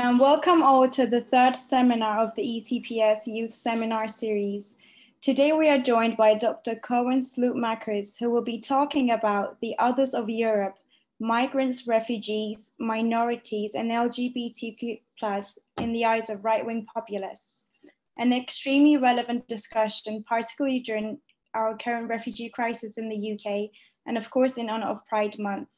Welcome all to the third seminar of the ECPS Youth Seminar Series. Today we are joined by Dr. Koen Slootmaeckers, who will be talking about the others of Europe, migrants, refugees, minorities, and LGBTQ+ in the eyes of right-wing populists. An extremely relevant discussion, particularly during our current refugee crisis in the UK, and of course in honor of Pride Month.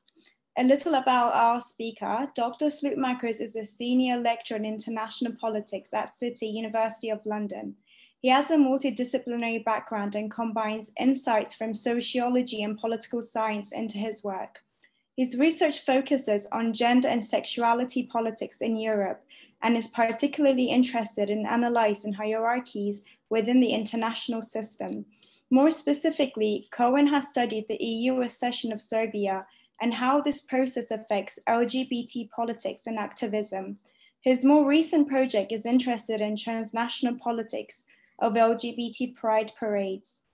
A little about our speaker. Dr. Slootmaeckers is a senior lecturer in international politics at City University of London. He has a multidisciplinary background and combines insights from sociology and political science into his work. His research focuses on gender and sexuality politics in Europe and is particularly interested in analysing hierarchies within the international system. More specifically, Koen has studied the EU accession of Serbia and how this process affects LGBT politics and activism. His more recent project is interested in transnational politics of LGBT Pride Parades.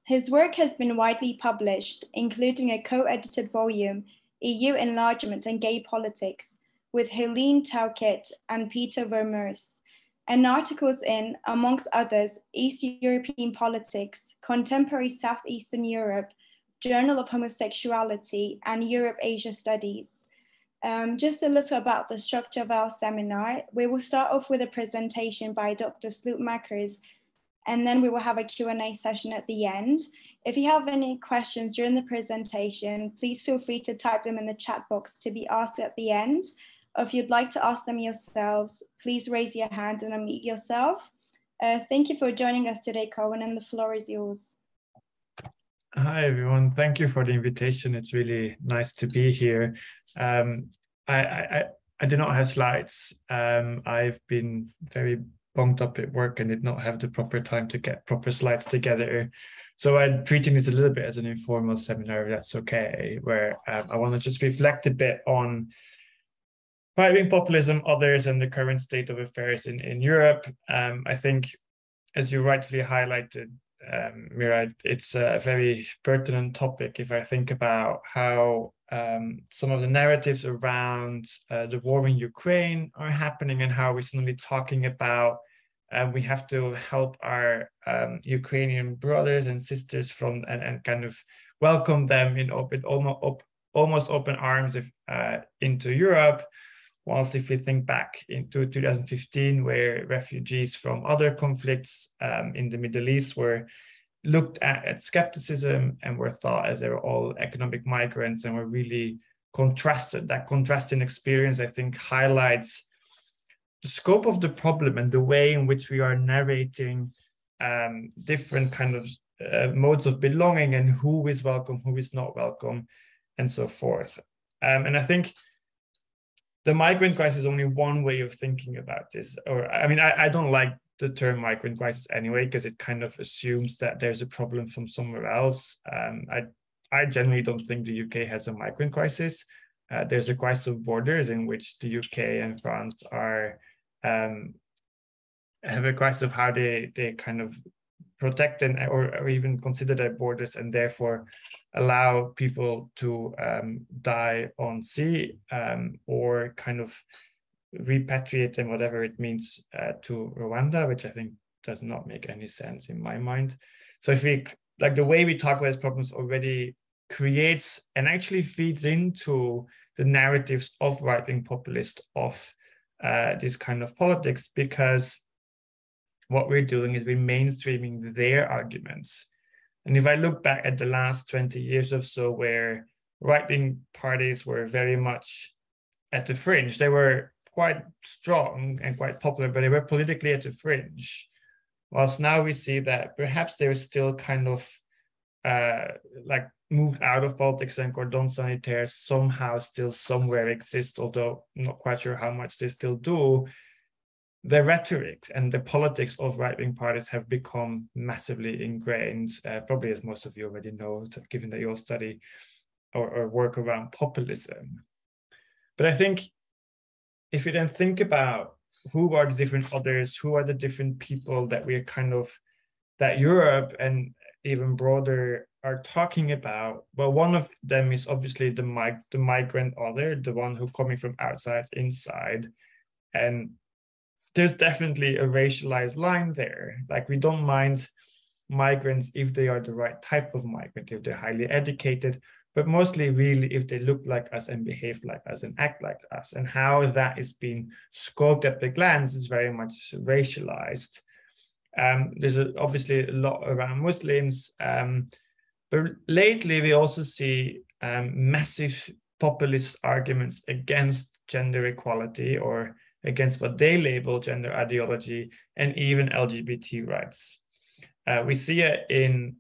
His work has been widely published, including a co-edited volume, EU Enlargement and Gay Politics, with Heleen, Touquet, and Peter Vermeersch, and articles in, amongst others, East European Politics, Contemporary Southeastern Europe, Journal of Homosexuality, and Europe-Asia Studies. Just a little about the structure of our seminar. We will start off with a presentation by Dr. Slootmaeckers, and then we will have a Q&A session at the end. If you have any questions during the presentation, please feel free to type them in the chat box to be asked at the end. Or if you'd like to ask them yourselves, please raise your hand and unmute yourself. Thank you for joining us today, Koen, and the floor is yours. Hi, everyone. Thank you for the invitation. It's really nice to be here. I do not have slides. I've been very bunked up at work and did not have the proper time to get proper slides together. So I'm treating this a little bit as an informal seminar, if that's okay, where I want to just reflect a bit on right-wing populism, others, and the current state of affairs in Europe. I think, as you rightfully highlighted, Mira, it's a very pertinent topic if I think about how some of the narratives around the war in Ukraine are happening and how we're suddenly talking about we have to help our Ukrainian brothers and sisters from and kind of welcome them in almost open arms into Europe. Whilst if we think back into 2015, where refugees from other conflicts in the Middle East were looked at skepticism and were thought as they were all economic migrants and were really contrasted. That contrasting experience, I think, highlights the scope of the problem and the way in which we are narrating different kind of modes of belonging and who is welcome, who is not welcome, and so forth. And I think the migrant crisis is only one way of thinking about this. Or, I mean, I don't like the term migrant crisis anyway, because it kind of assumes that there's a problem from somewhere else. I generally don't think the UK has a migrant crisis. There's a crisis of borders in which the UK and France are have a crisis of how they kind of protect and or even consider their borders and therefore allow people to die on sea or kind of repatriate them, whatever it means, to Rwanda, which I think does not make any sense in my mind. So if we, like, the way we talk about these problems already creates and actually feeds into the narratives of right-wing populists of this kind of politics, because what we're doing is we're mainstreaming their arguments. And if I look back at the last 20 years or so, where right-wing parties were very much at the fringe, they were quite strong and quite popular, but they were politically at the fringe. Whilst now we see that perhaps they're still kind of like moved out of politics, and cordon sanitaire somehow still somewhere exists, although I'm not quite sure how much they still do. The rhetoric and the politics of right-wing parties have become massively ingrained, probably as most of you already know, given that you all study or work around populism. But I think if you then think about who are the different others, who are the different people that we're kind of, that Europe and even broader are talking about, well, one of them is obviously the migrant other, the one who coming from outside inside. And there's definitely a racialized line there. Like, we don't mind migrants if they are the right type of migrant, if they're highly educated, but mostly really if they look like us and behave like us and act like us. And how that is being scoped at the glance is very much racialized. There's obviously a lot around Muslims, but lately we also see massive populist arguments against gender equality or against what they label gender ideology and even LGBT rights. We see it in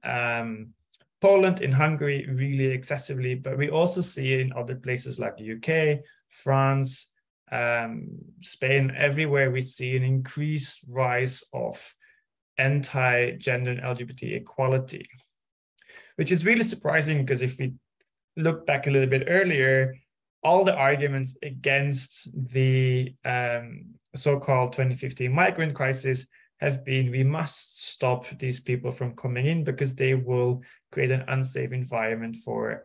Poland, in Hungary, really excessively, but we also see it in other places like the UK, France, Spain. Everywhere we see an increased rise of anti-gender and LGBT equality, which is really surprising, because if we look back a little bit earlier, all the arguments against the so-called 2015 migrant crisis have been, we must stop these people from coming in because they will create an unsafe environment for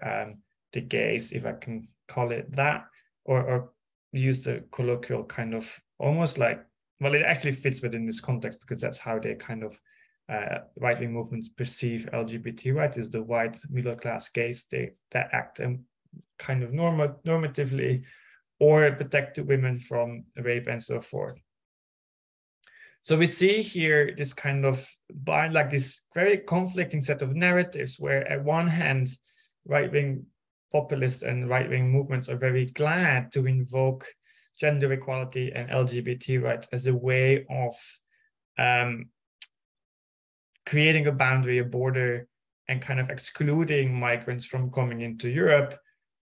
the gays, if I can call it that, or use the colloquial kind of almost like, well, it actually fits within this context because that's how they kind of right-wing movements perceive LGBT rights, is the white middle-class gays that act kind of normatively or protect women from rape and so forth. So we see here this kind of like this very conflicting set of narratives where at one hand, right-wing populists and right-wing movements are very glad to invoke gender equality and LGBT rights as a way of creating a boundary, a border, and kind of excluding migrants from coming into Europe.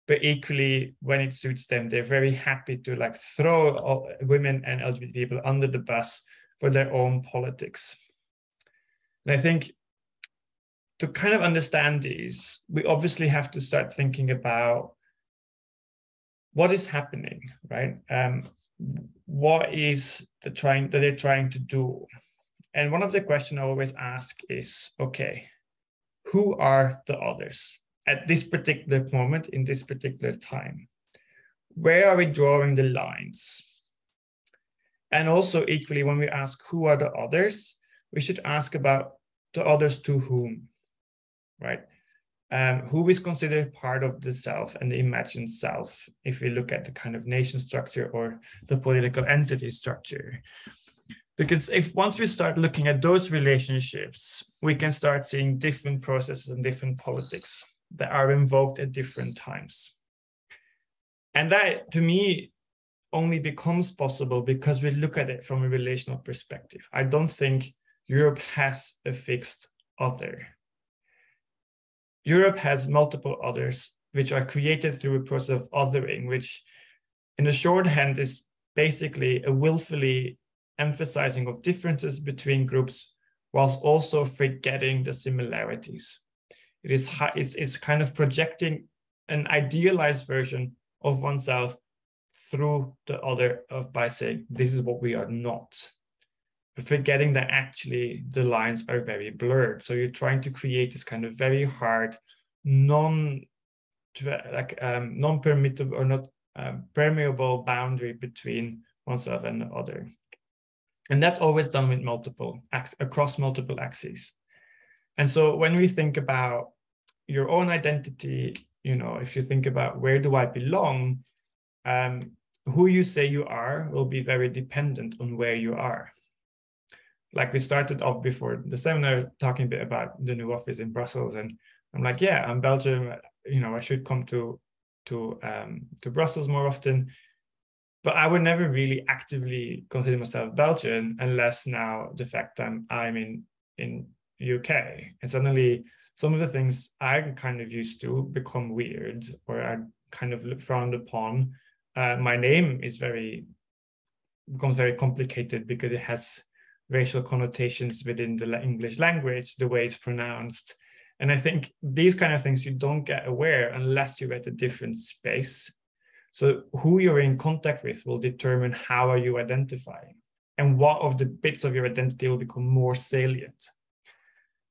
But equally, when it suits them, they're very happy to like throw all women and LGBT people under the bus for their own politics. And I think to kind of understand these, we obviously have to start thinking about what is happening, right? What is that they're trying to do? And one of the questions I always ask is, okay, who are the others at this particular moment, in this particular time? Where are we drawing the lines? And also equally, when we ask who are the others, we should ask about the others to whom, right? Who is considered part of the self and the imagined self, if we look at the kind of nation structure or the political entity structure. Because once we start looking at those relationships, we can start seeing different processes and different politics that are invoked at different times. And that, to me, only becomes possible because we look at it from a relational perspective. I don't think Europe has a fixed other. Europe has multiple others, which are created through a process of othering, which in the shorthand is basically a willfully emphasizing of differences between groups whilst also forgetting the similarities. It's kind of projecting an idealized version of oneself through the other by saying, this is what we are not. But forgetting that actually the lines are very blurred. So you're trying to create this kind of very hard, non-permittable or not permeable boundary between oneself and the other. And that's always done with across multiple axes. And so when we think about your own identity, if you think about where do I belong, who you say you are will be very dependent on where you are. Like we started off before the seminar talking a bit about the new office in Brussels, and I'm like, yeah, I'm Belgium. I should come to Brussels more often. But I would never really actively consider myself Belgian unless now the fact I'm in UK, and suddenly some of the things I'm kind of used to become weird or are kind of frowned upon. My name becomes very complicated because it has racial connotations within the English language, the way it's pronounced. And I think these kind of things you don't get aware unless you're at a different space. So who you're in contact with will determine how are you identifying and what of the bits of your identity will become more salient.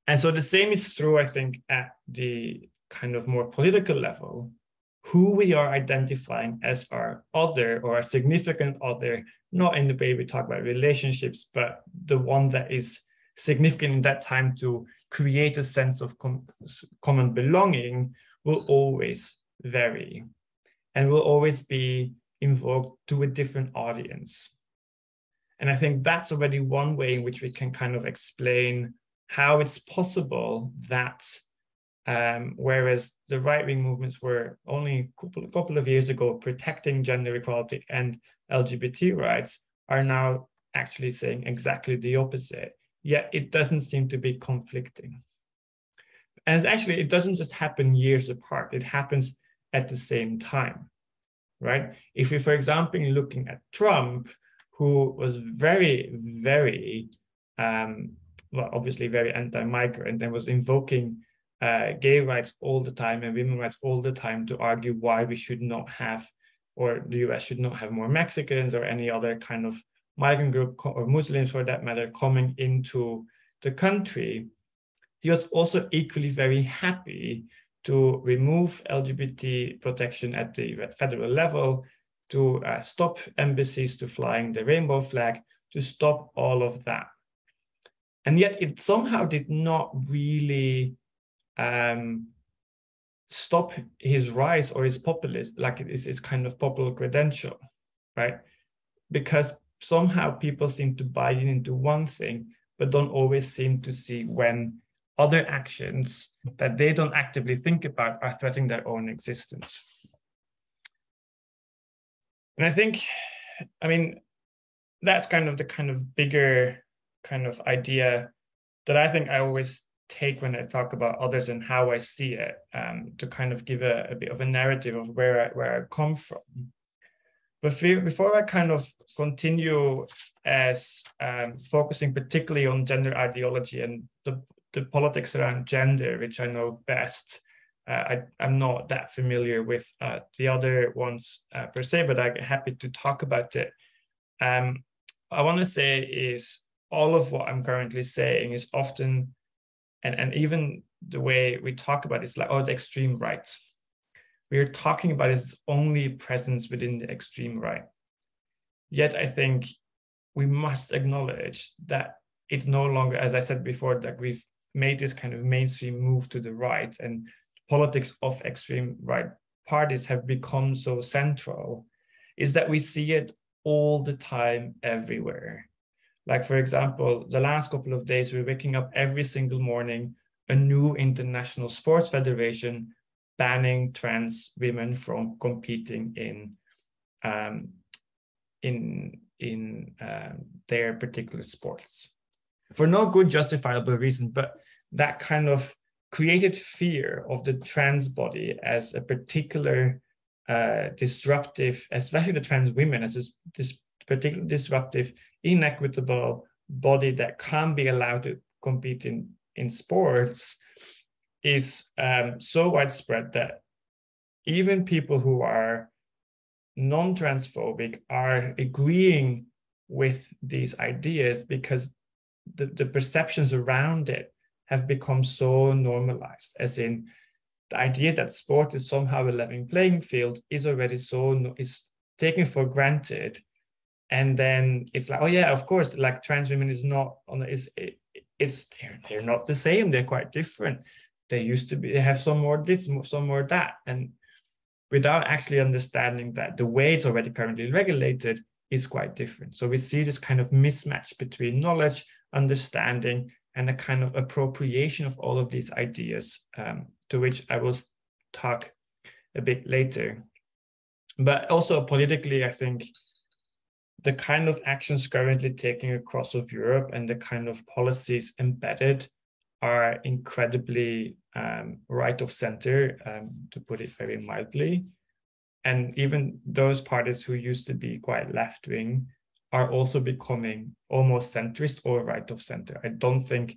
And so the same is true, I think, at the kind of more political level. who we are identifying as our other or a significant other, not in the way we talk about relationships, but the one that is significant in that time to create a sense of common belonging, will always vary and will always be invoked to a different audience. And I think that's already one way in which we can kind of explain how it's possible that whereas the right-wing movements were only a couple of years ago protecting gender equality and LGBT rights, are now actually saying exactly the opposite. Yet it doesn't seem to be conflicting. And actually, it doesn't just happen years apart. It happens at the same time, right? If we, for example, looking at Trump, who was very, very, well, obviously very anti-migrant and was invoking gay rights all the time and women's rights all the time to argue why we should not have, or the US should not have more Mexicans or any other kind of migrant group, or Muslims for that matter, coming into the country. He was also equally very happy to remove LGBT protection at the federal level, to stop embassies to flying the rainbow flag, to stop all of that. And yet it somehow did not really stop his rise or his populist, like it is his kind of popular credential, right? Because somehow people seem to buy into one thing, but don't always seem to see when other actions that they don't actively think about are threatening their own existence. And I think, I mean, that's kind of the kind of bigger kind of idea that I think I always take when I talk about others and how I see it, to kind of give a bit of a narrative of where I come from. But before I kind of continue as focusing particularly on gender ideology and the politics around gender, which I know best, I'm not that familiar with the other ones per se, but I'm happy to talk about it. I want to say is all of what I'm currently saying is often, and even the way we talk about it is like, oh, the extreme right. We are talking about its only presence within the extreme right. Yet I think we must acknowledge that it's no longer, as I said before, that we've made this kind of mainstream move to the right, and politics of extreme right parties have become so central, is that we see it all the time, everywhere. Like, for example, the last couple of days, we're waking up every single morning, a new international sports federation banning trans women from competing in their particular sports for no good justifiable reason, but that kind of created fear of the trans body as a particular disruptive, especially the trans women, as this particular disruptive, inequitable body that can't be allowed to compete in sports, is so widespread that even people who are non-transphobic are agreeing with these ideas because the perceptions around it have become so normalized, as in the idea that sport is somehow a level playing field is already is taken for granted. And then it's like, oh yeah, of course, like trans women is not on they're not the same, they're quite different. They used to be, they have some more this, some more that. And without actually understanding that the way it's already currently regulated is quite different. So we see this kind of mismatch between knowledge, understanding, and a kind of appropriation of all of these ideas, to which I will talk a bit later. But also politically, I think the kind of actions currently taking across of Europe and the kind of policies embedded are incredibly right of center, to put it very mildly. And even those parties who used to be quite left-wing are also becoming almost centrist or right of center. I don't think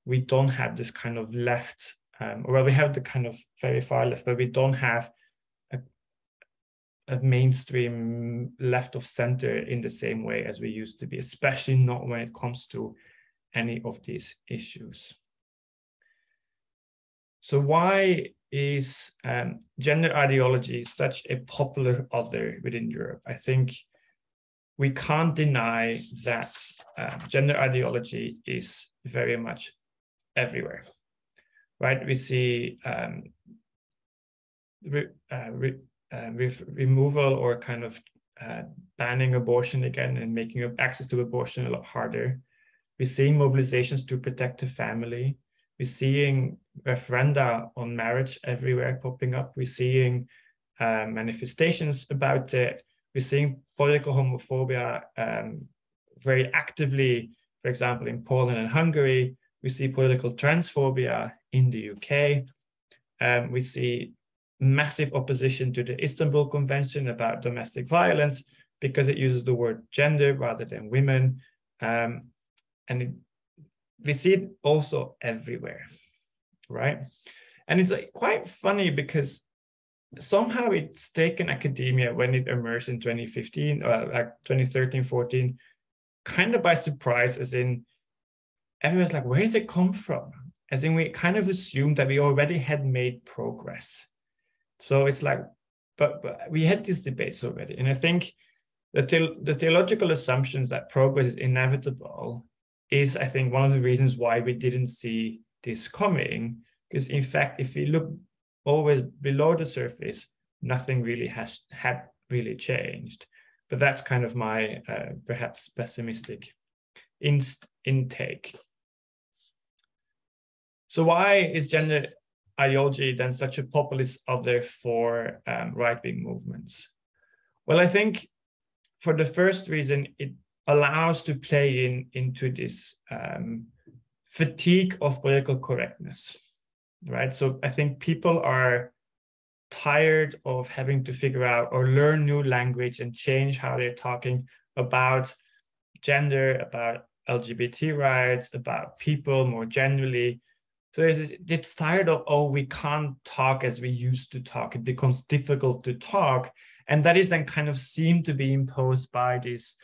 we don't have this kind of left, well, we have the kind of very far left, but we don't have a mainstream left of center in the same way as we used to be, especially not when it comes to any of these issues. So why is gender ideology such a popular other within Europe? I think we can't deny that gender ideology is very much everywhere, right? We see removal or kind of banning abortion again and making access to abortion a lot harder. We're seeing mobilizations to protect the family. We're seeing referenda on marriage everywhere popping up. We're seeing manifestations about it. We're seeing political homophobia very actively, for example, in Poland and Hungary. We see political transphobia in the UK. We see massive opposition to the Istanbul Convention about domestic violence because it uses the word gender rather than women. We see it also everywhere, right? And it's like quite funny because somehow it's taken academia when it emerged in 2015 or like 2013, 14, kind of by surprise, as in everyone's like, where does it come from? As in we kind of assumed that we already had made progress. So it's like, but we had these debates already. And I think the theological assumptions that progress is inevitable is, I think, one of the reasons why we didn't see this coming. Because in fact, if we look always below the surface, nothing really had really changed. But that's kind of my perhaps pessimistic intake. So why is gender ideology then such a populist other for right-wing movements? Well, I think for the first reason, it allows to play into this fatigue of political correctness, right? So I think people are tired of having to figure out or learn new language and change how they're talking about gender, about LGBT rights, about people more generally. So it's tired of, oh, we can't talk as we used to talk. It becomes difficult to talk. And that is then kind of seen to be imposed by these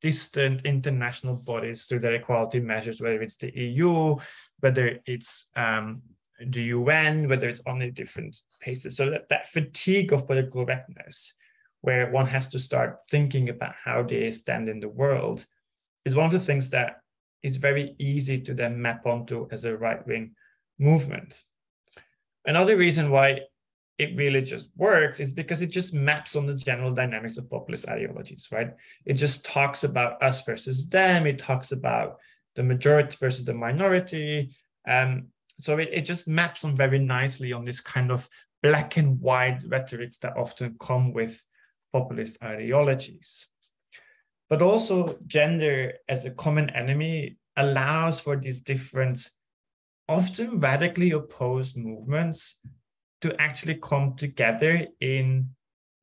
distant international bodies through their equality measures, whether it's the EU, whether it's the UN, whether it's on a different paces. So that fatigue of political correctness, where one has to start thinking about how they stand in the world, is one of the things that is very easy to then map onto as a right-wing movement. Another reason why it really just works is because it just maps on the general dynamics of populist ideologies, right? It just talks about us versus them. It talks about the majority versus the minority. So it just maps on very nicely on this kind of black and white rhetorics that often come with populist ideologies. But also gender as a common enemy allows for these different, often radically opposed movements to actually come together in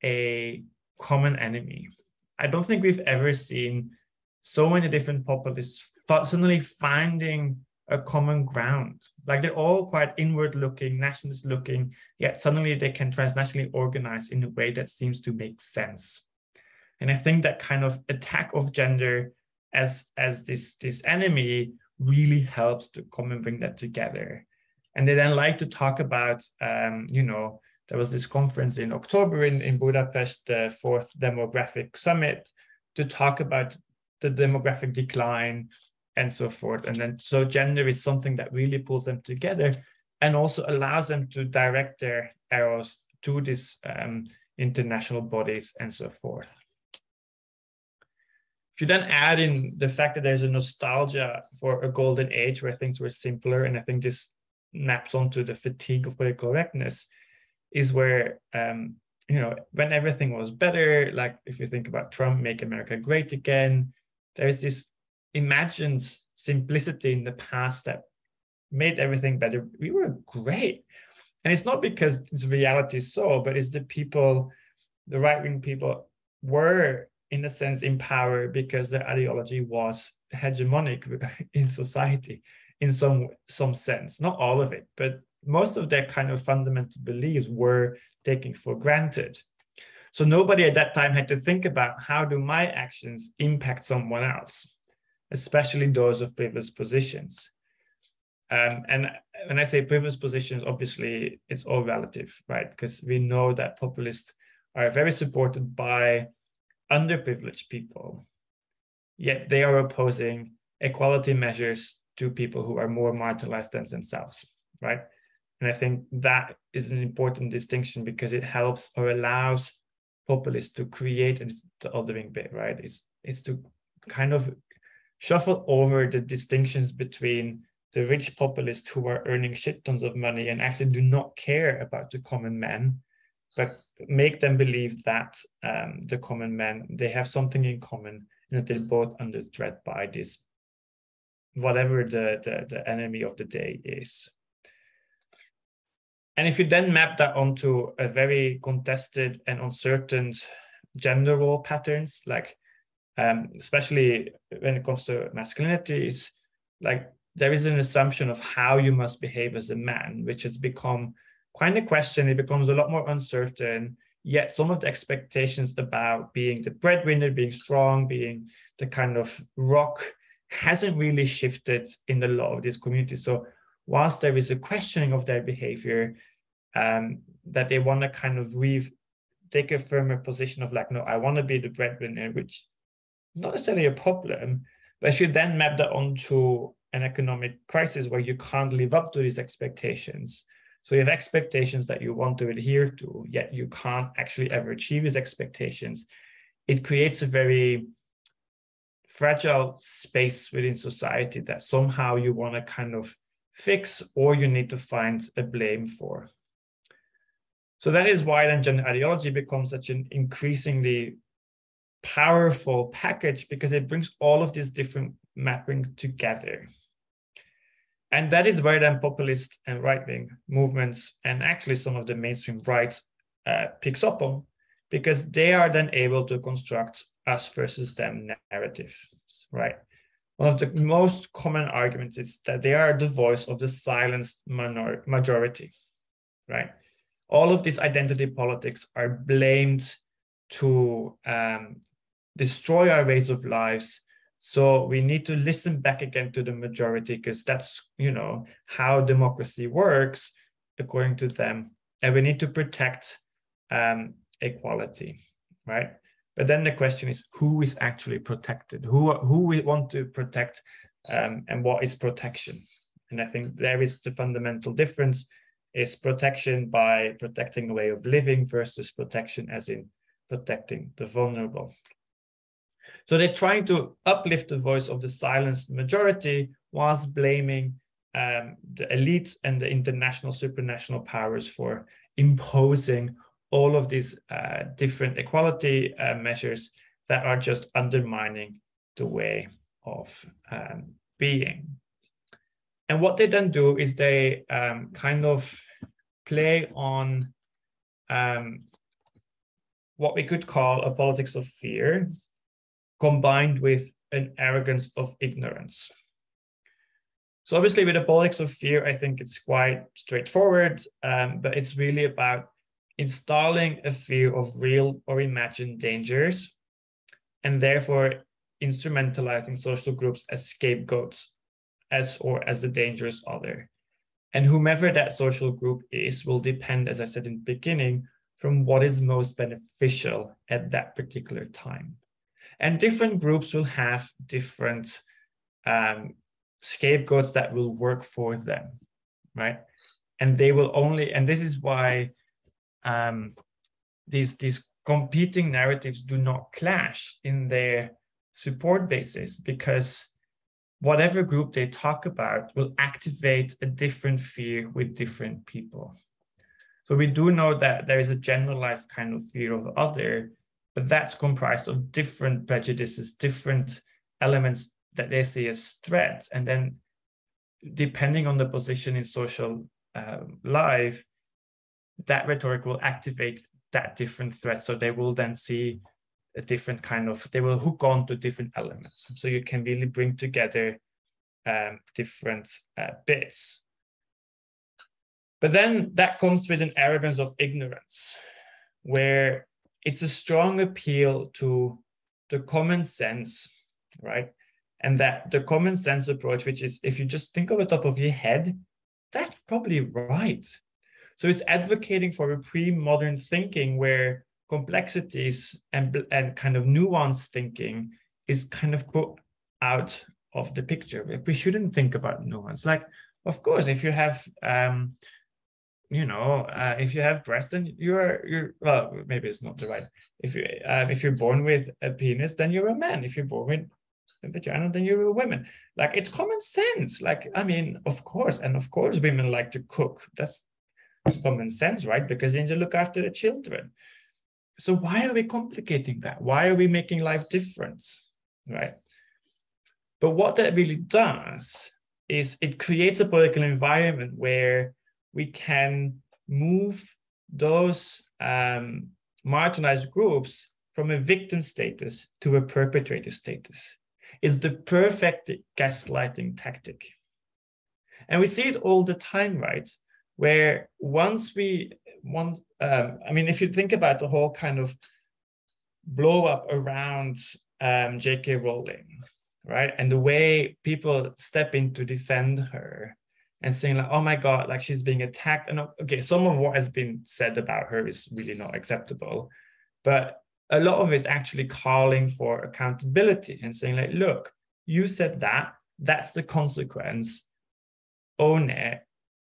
a common enemy. I don't think we've ever seen so many different populists suddenly finding a common ground. Like they're all quite inward looking, nationalist looking, yet suddenly they can transnationally organize in a way that seems to make sense. And I think that kind of attack of gender as this enemy really helps to come and bring that together. And they then like to talk about, there was this conference in October in Budapest, the 4th Demographic Summit, to talk about the demographic decline and so forth. And then so gender is something that really pulls them together and also allows them to direct their arrows to these international bodies and so forth. If you then add in the fact that there's a nostalgia for a golden age where things were simpler, and I think this maps onto the fatigue of political correctness, is where, when everything was better, like if you think about Trump, make America great again, there's this imagined simplicity in the past that made everything better. We were great. And it's not because it's reality so, but it's the people, the right-wing people were, in a sense, in power because their ideology was hegemonic in society in some sense. Not all of it, but most of their kind of fundamental beliefs were taken for granted. So nobody at that time had to think about how do my actions impact someone else, especially those of privileged positions. And when I say privileged positions, obviously it's all relative, right? Because we know that populists are very supported by underprivileged people, yet they are opposing equality measures to people who are more marginalized than themselves, right? And I think that is an important distinction because it helps or allows populists to create the othering bit, right? It's to kind of shuffle over the distinctions between the rich populists who are earning shit tons of money and actually do not care about the common man, but make them believe that the common man, they have something in common and that they're both under threat by this, whatever the enemy of the day is. And if you then map that onto a very contested and uncertain gender role patterns, like especially when it comes to masculinities, like there is an assumption of how you must behave as a man, which has become quite a question. It becomes a lot more uncertain, yet some of the expectations about being the breadwinner, being strong, being the kind of rock hasn't really shifted in a lot of these communities. So whilst there is a questioning of their behavior, that they want to kind of take a firmer position of like, no, I want to be the breadwinner, which not necessarily a problem, but if you then map that onto an economic crisis where you can't live up to these expectations. So you have expectations that you want to adhere to, yet you can't actually ever achieve these expectations. It creates a very fragile space within society that somehow you want to kind of fix, or you need to find a blame for. So that is why then gender ideology becomes such an increasingly powerful package, because it brings all of these different mapping together. And that is where then populist and right-wing movements, and actually some of the mainstream right picks up on, because they are then able to construct us versus them narratives, right? One of the most common arguments is that they are the voice of the silenced majority, right? All of these identity politics are blamed to destroy our ways of lives. So we need to listen back again to the majority, because that's, you know, how democracy works, according to them. And we need to protect equality, right? But then the question is, who is actually protected? Who we want to protect, and what is protection? And I think there is the fundamental difference, is protection by protecting a way of living versus protection as in protecting the vulnerable. So they're trying to uplift the voice of the silenced majority whilst blaming the elite and the international supranational powers for imposing all of these different equality measures that are just undermining the way of being. And what they then do is they kind of play on what we could call a politics of fear, combined with an arrogance of ignorance. So obviously with the politics of fear, I think it's quite straightforward, but it's really about installing a fear of real or imagined dangers, and therefore instrumentalizing social groups as scapegoats, as the dangerous other. And whomever that social group is will depend, as I said in the beginning, from what is most beneficial at that particular time. And different groups will have different scapegoats that will work for them, right? And they will only, and this is why these competing narratives do not clash in their support bases, because whatever group they talk about will activate a different fear with different people. So we do know that there is a generalized kind of fear of the other, but that's comprised of different prejudices, different elements that they see as threats. And then depending on the position in social life, that rhetoric will activate that different threat. So they will then see a different kind of, they will hook on to different elements. So you can really bring together different bits. But then that comes with an arrogance of ignorance, where it's a strong appeal to the common sense, right? And that the common sense approach, which is if you just think off the top of your head, that's probably right. So it's advocating for a pre-modern thinking where complexities and kind of nuanced thinking is kind of put out of the picture. We shouldn't think about nuance. Like, of course, if you have if you have breast, then you're well, maybe it's not the right. If you're born with a penis, then you're a man. If you're born with a vagina, then you're a woman. Like, it's common sense. Like, I mean, of course women like to cook. That's common sense, right? Because then you look after the children. So why are we complicating that? Why are we making life different, right? But what that really does is it creates a political environment where we can move those marginalized groups from a victim status to a perpetrator status. It's the perfect gaslighting tactic. And we see it all the time, right? Where once we want, if you think about the whole kind of blow up around J.K. Rowling, right? And the way people step in to defend her and saying like, oh my God, like she's being attacked. And okay, some of what has been said about her is really not acceptable, but a lot of it is actually calling for accountability and saying like, look, you said that, that's the consequence, own it.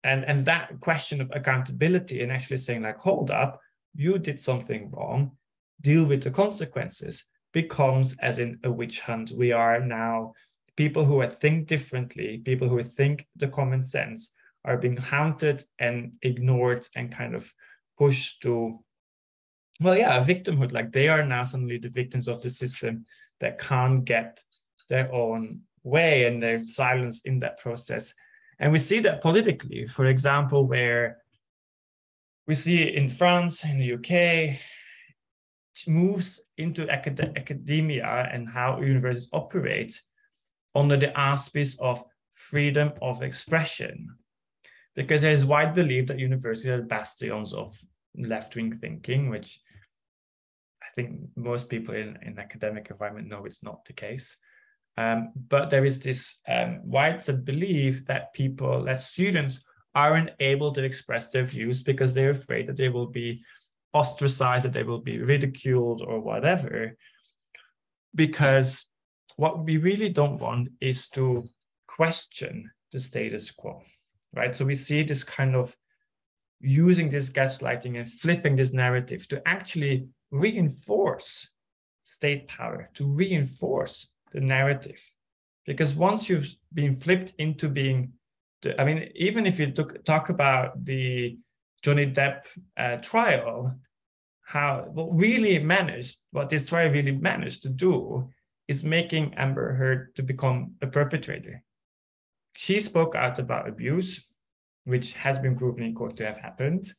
And that question of accountability and actually saying like, hold up, you did something wrong, deal with the consequences, becomes as in a witch hunt. We are now people who think differently, people who think the common sense are being haunted and ignored and kind of pushed to, well, yeah, victimhood. Like they are now suddenly the victims of the system that can't get their own way, and they're silenced in that process. And we see that politically, for example, where we see in France, in the UK, moves into academia and how universities operate under the auspice of freedom of expression. Because there's wide belief that universities are bastions of left-wing thinking, which I think most people in academic environment know it's not the case. But there is this widespread belief that students aren't able to express their views because they're afraid that they will be ostracized, that they will be ridiculed or whatever. Because what we really don't want is to question the status quo, right? So we see this kind of using this gaslighting and flipping this narrative to actually reinforce state power, to reinforce the narrative. Because once you've been flipped into being, even if you talk about the Johnny Depp trial, what this trial really managed to do is making Amber Heard to become a perpetrator. She spoke out about abuse, which has been proven in court to have happened.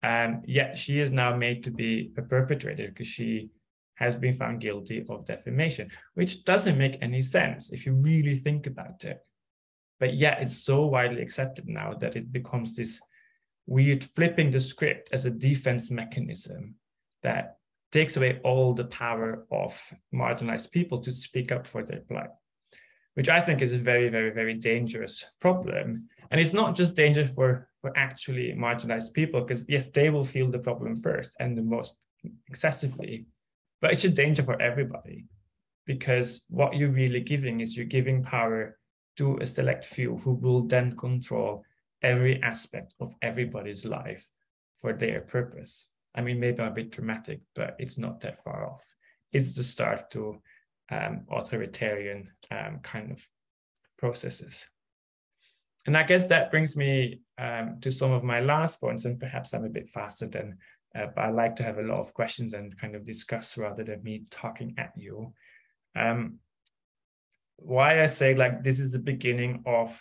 And yet she is now made to be a perpetrator because she has been found guilty of defamation, which doesn't make any sense if you really think about it. But yet it's so widely accepted now that it becomes this weird flipping the script as a defense mechanism that takes away all the power of marginalized people to speak up for their plight, which I think is a very, very, very dangerous problem. And it's not just dangerous for actually marginalized people, because yes, they will feel the problem first and the most excessively, but it's a danger for everybody, because what you're really giving is you're giving power to a select few who will then control every aspect of everybody's life for their purpose. I mean, maybe I'm a bit dramatic, but it's not that far off. It's the start to authoritarian kind of processes. And I guess that brings me to some of my last points, and perhaps I'm a bit faster than, but I like to have a lot of questions and kind of discuss rather than me talking at you. Why I say like this is the beginning of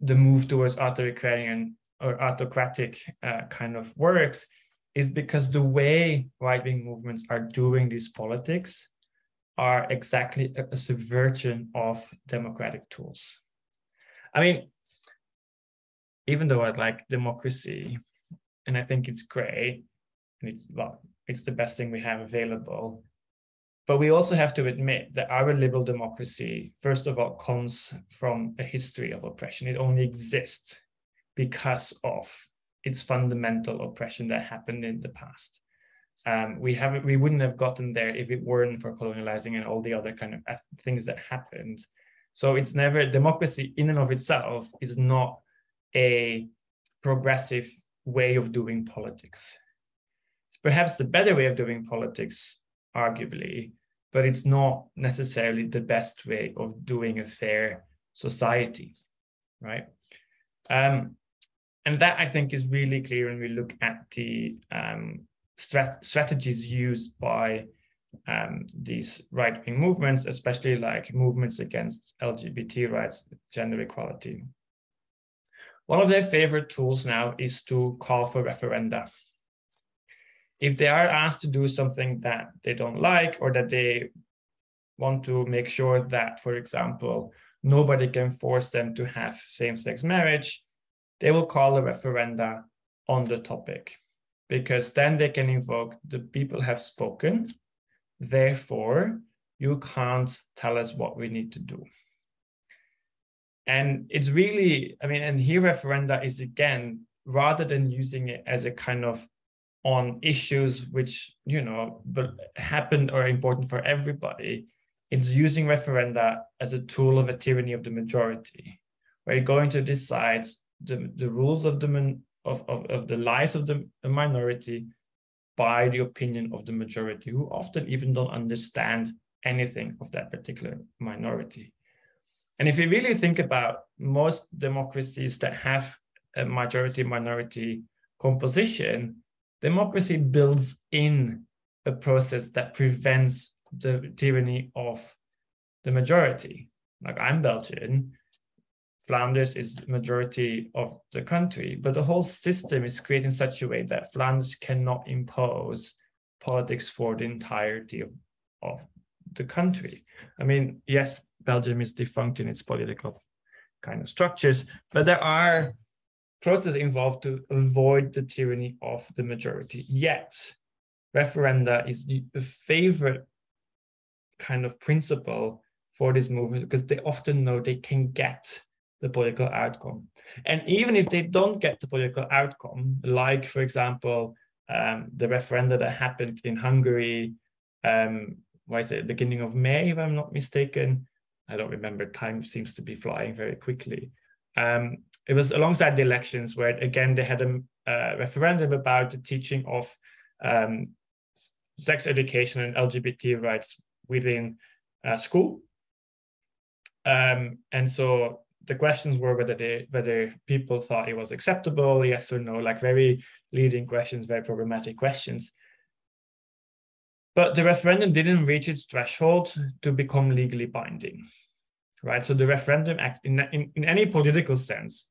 the move towards authoritarian or autocratic kind of works is because the way right-wing movements are doing these politics are exactly a subversion of democratic tools. I mean, even though I like democracy and I think it's great, and it's the best thing we have available, But we also have to admit that our liberal democracy, first of all, comes from a history of oppression. It only exists because of its fundamental oppression that happened in the past. We wouldn't have gotten there if it weren't for colonializing and all the other kind of things that happened. So it's never, democracy in and of itself is not a progressive way of doing politics. It's perhaps the better way of doing politics, arguably, but it's not necessarily the best way of doing a fair society, right? And that, I think, is really clear when we look at the strategies used by these right-wing movements, especially like movements against LGBT rights, gender equality. One of their favorite tools now is to call for referenda. If they are asked to do something that they don't like, or that they want to make sure that, for example, nobody can force them to have same-sex marriage, they will call a referenda on the topic, because then they can invoke the people have spoken, therefore you can't tell us what we need to do. And it's really, I mean, and here referenda is, again, rather than using it as a kind of on issues which, you know, but happen or are important for everybody, it's using referenda as a tool of a tyranny of the majority, where you're going to decide the rules of the lives of the minority by the opinion of the majority, who often even don't understand anything of that particular minority. And if you really think about most democracies that have a majority-minority composition, democracy builds in a process that prevents the tyranny of the majority. Like, I'm Belgian, Flanders is the majority of the country, but the whole system is created in such a way that Flanders cannot impose politics for the entirety of the country. I mean, yes, Belgium is defunct in its political kind of structures, but there are processes involved to avoid the tyranny of the majority. Yet, referenda is the favorite kind of principle for this movement, because they often know they can get the political outcome. And even if they don't get the political outcome, like, for example, the referenda that happened in Hungary, beginning of May, if I'm not mistaken. I don't remember, time seems to be flying very quickly. It was alongside the elections where, again, they had a referendum about the teaching of sex education and LGBT rights within school. And so the questions were whether people thought it was acceptable, yes or no, like very leading questions, very problematic questions. But the referendum didn't reach its threshold to become legally binding, right? So the referendum act in any political sense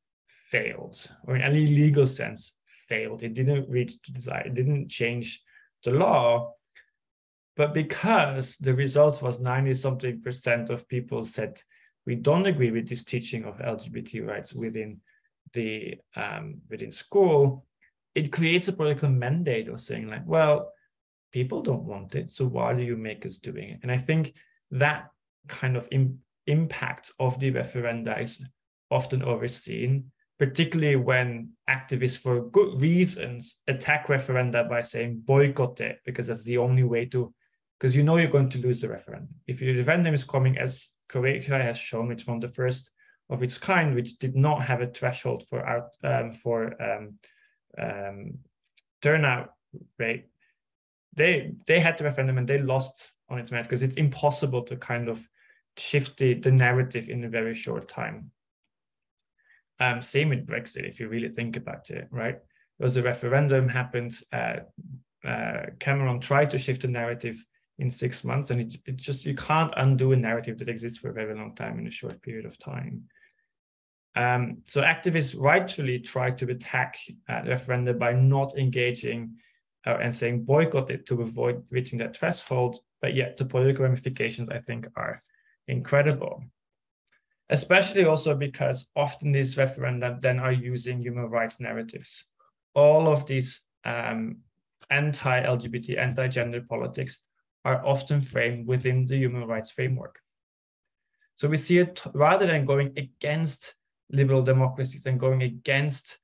failed, or in any legal sense failed. It didn't reach the desire, it didn't change the law. But because the result was 90-something% of people said, we don't agree with this teaching of LGBT rights within school, it creates a political mandate of saying, like, well, people don't want it, so why do you make us doing it? And I think that kind of impact of the referenda is often overseen, particularly when activists, for good reasons, attack referenda by saying boycott it, because that's the only way to, because you know you're going to lose the referendum. If your referendum is coming, as Croatia has shown, it's one of the first of its kind, which did not have a threshold for turnout rate. They had the referendum and they lost on its merit, because it's impossible to kind of shift the narrative in a very short time. Same with Brexit, if you really think about it, right? There was a referendum happened. Cameron tried to shift the narrative in 6 months, and it just, you can't undo a narrative that exists for a very long time in a short period of time. So activists rightfully try to attack the referendum by not engaging and saying boycott it to avoid reaching that threshold, but yet the political ramifications, I think, are incredible. Especially also because often these referenda then are using human rights narratives. All of these anti-LGBT, anti-gender politics are often framed within the human rights framework. So we see it rather than going against liberal democracies and going against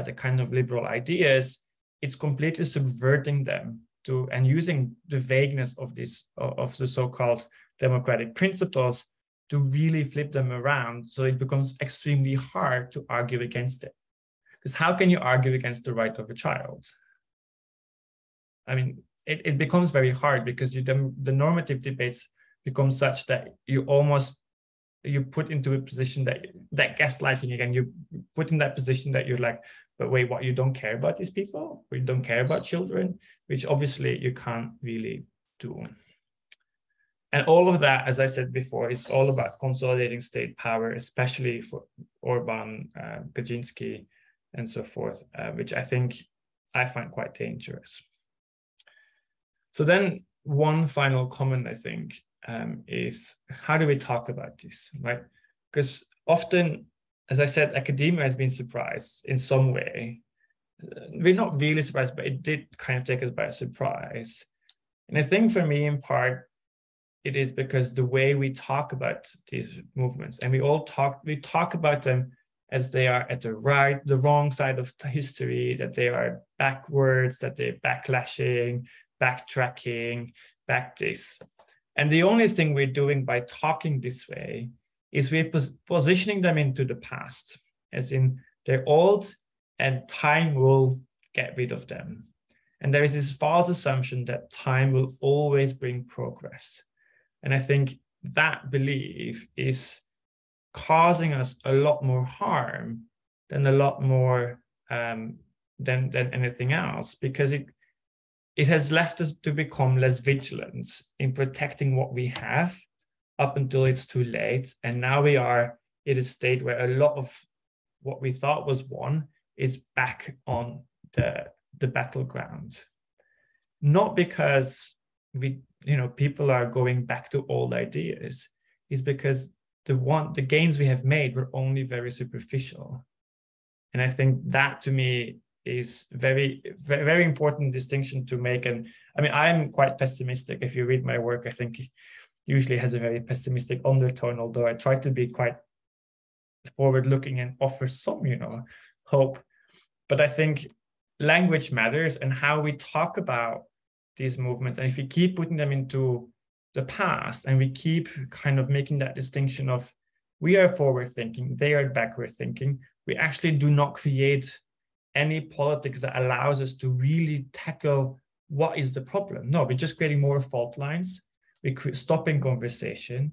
the kind of liberal ideas, it's completely subverting them to and using the vagueness of the so-called democratic principles to really flip them around, so it becomes extremely hard to argue against it. Because how can you argue against the right of a child? I mean, it becomes very hard because the normative debates become such that you put into a position that gaslighting again, you put in that position that you're like, but wait, what, you don't care about these people? Or you don't care about children? Which obviously you can't really do. And all of that, as I said before, is all about consolidating state power, especially for Orban, Kaczynski, and so forth, which I find quite dangerous. So then one final comment, I think, is how do we talk about this, right? Because often, as I said, academia has been surprised in some way. We're not really surprised, but it did kind of take us by surprise. And I think for me, in part, it is because the way we talk about these movements, and we talk about them as they are at the wrong side of history, that they are backwards, that they're backlashing, backtracking, back this. And the only thing we're doing by talking this way is we're positioning them into the past, as in they're old and time will get rid of them. And there is this false assumption that time will always bring progress. And I think that belief is causing us a lot more harm than than anything else, because it has left us to become less vigilant in protecting what we have up until it's too late. And now we are in a state where a lot of what we thought was won is back on the battleground. Not because people are going back to old ideas, is because the gains we have made were only very superficial. And I think that, to me, is very, very important distinction to make. And I mean, I'm quite pessimistic. If you read my work, I think it usually has a very pessimistic undertone, although I try to be quite forward-looking and offer some, hope. But I think language matters, and how we talk about these movements. And if we keep putting them into the past, and we keep kind of making that distinction of we are forward thinking, they are backward thinking, we actually do not create any politics that allows us to really tackle what is the problem. No, we're just creating more fault lines. We're stopping conversation.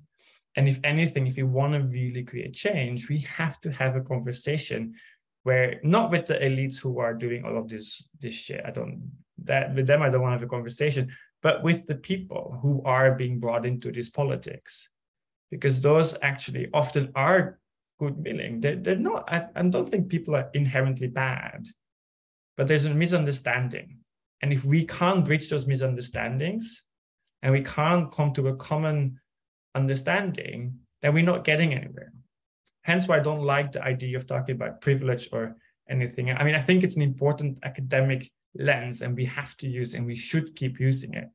And if anything, if we want to really create change, we have to have a conversation where, not with the elites who are doing all of this shit. With them, I don't want to have a conversation, but with the people who are being brought into this politics, because those actually often are good-willing. They're not. I don't think people are inherently bad, but there's a misunderstanding. And if we can't bridge those misunderstandings, and we can't come to a common understanding, then we're not getting anywhere. Hence why I don't like the idea of talking about privilege or anything. I mean, I think it's an important academic lens, and we have to use, and we should keep using it.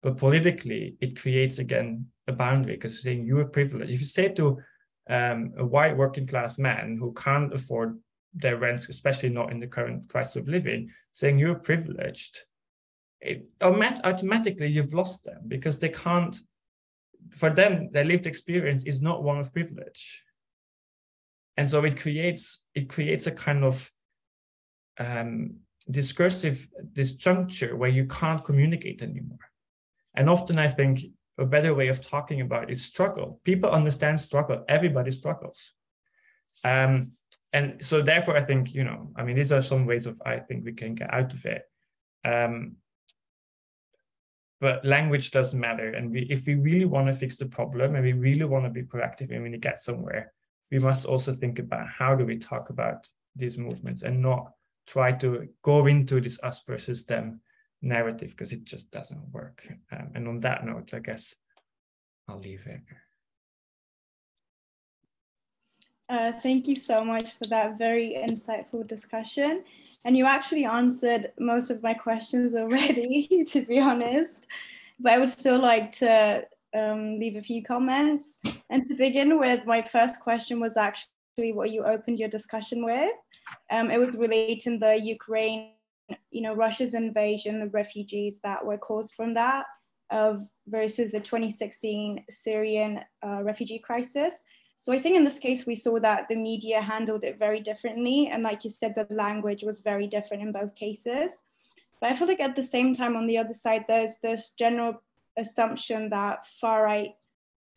But politically, it creates, again, a boundary, because saying you're privileged. If you say to a white working class man who can't afford their rents, especially not in the current crisis of living, saying you're privileged, automatically you've lost them, because they can't, for them, their lived experience is not one of privilege. And so it creates a kind of discursive disjuncture where you can't communicate anymore. And often I think a better way of talking about it is struggle. People understand struggle. Everybody struggles. And so therefore, I think, these are some ways I think we can get out of it. But language does matter. And if we really want to fix the problem, and we really want to be proactive and really get somewhere, we must also think about how do we talk about these movements, and not try to go into this us versus them narrative, because it just doesn't work. And on that note, I guess I'll leave it. Thank you so much for that very insightful discussion. And you actually answered most of my questions already, to be honest. but I would still like to leave a few comments. And to begin with, my first question was actually what you opened your discussion with. It was relating the Ukraine, Russia's invasion, the refugees that were caused from that, versus the 2016 Syrian refugee crisis. So I think in this case, we saw that the media handled it very differently. And like you said, the language was very different in both cases. But I feel like at the same time, on the other side, there's this general assumption that far-right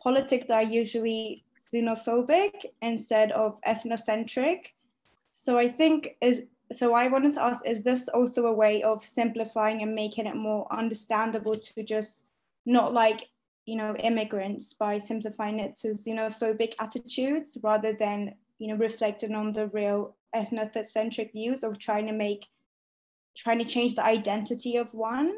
politics are usually xenophobic instead of ethnocentric. So I wanted to ask, is this also a way of simplifying and making it more understandable to just not like, immigrants, by simplifying it to xenophobic attitudes rather than, reflecting on the real ethnocentric views of trying to change the identity of one?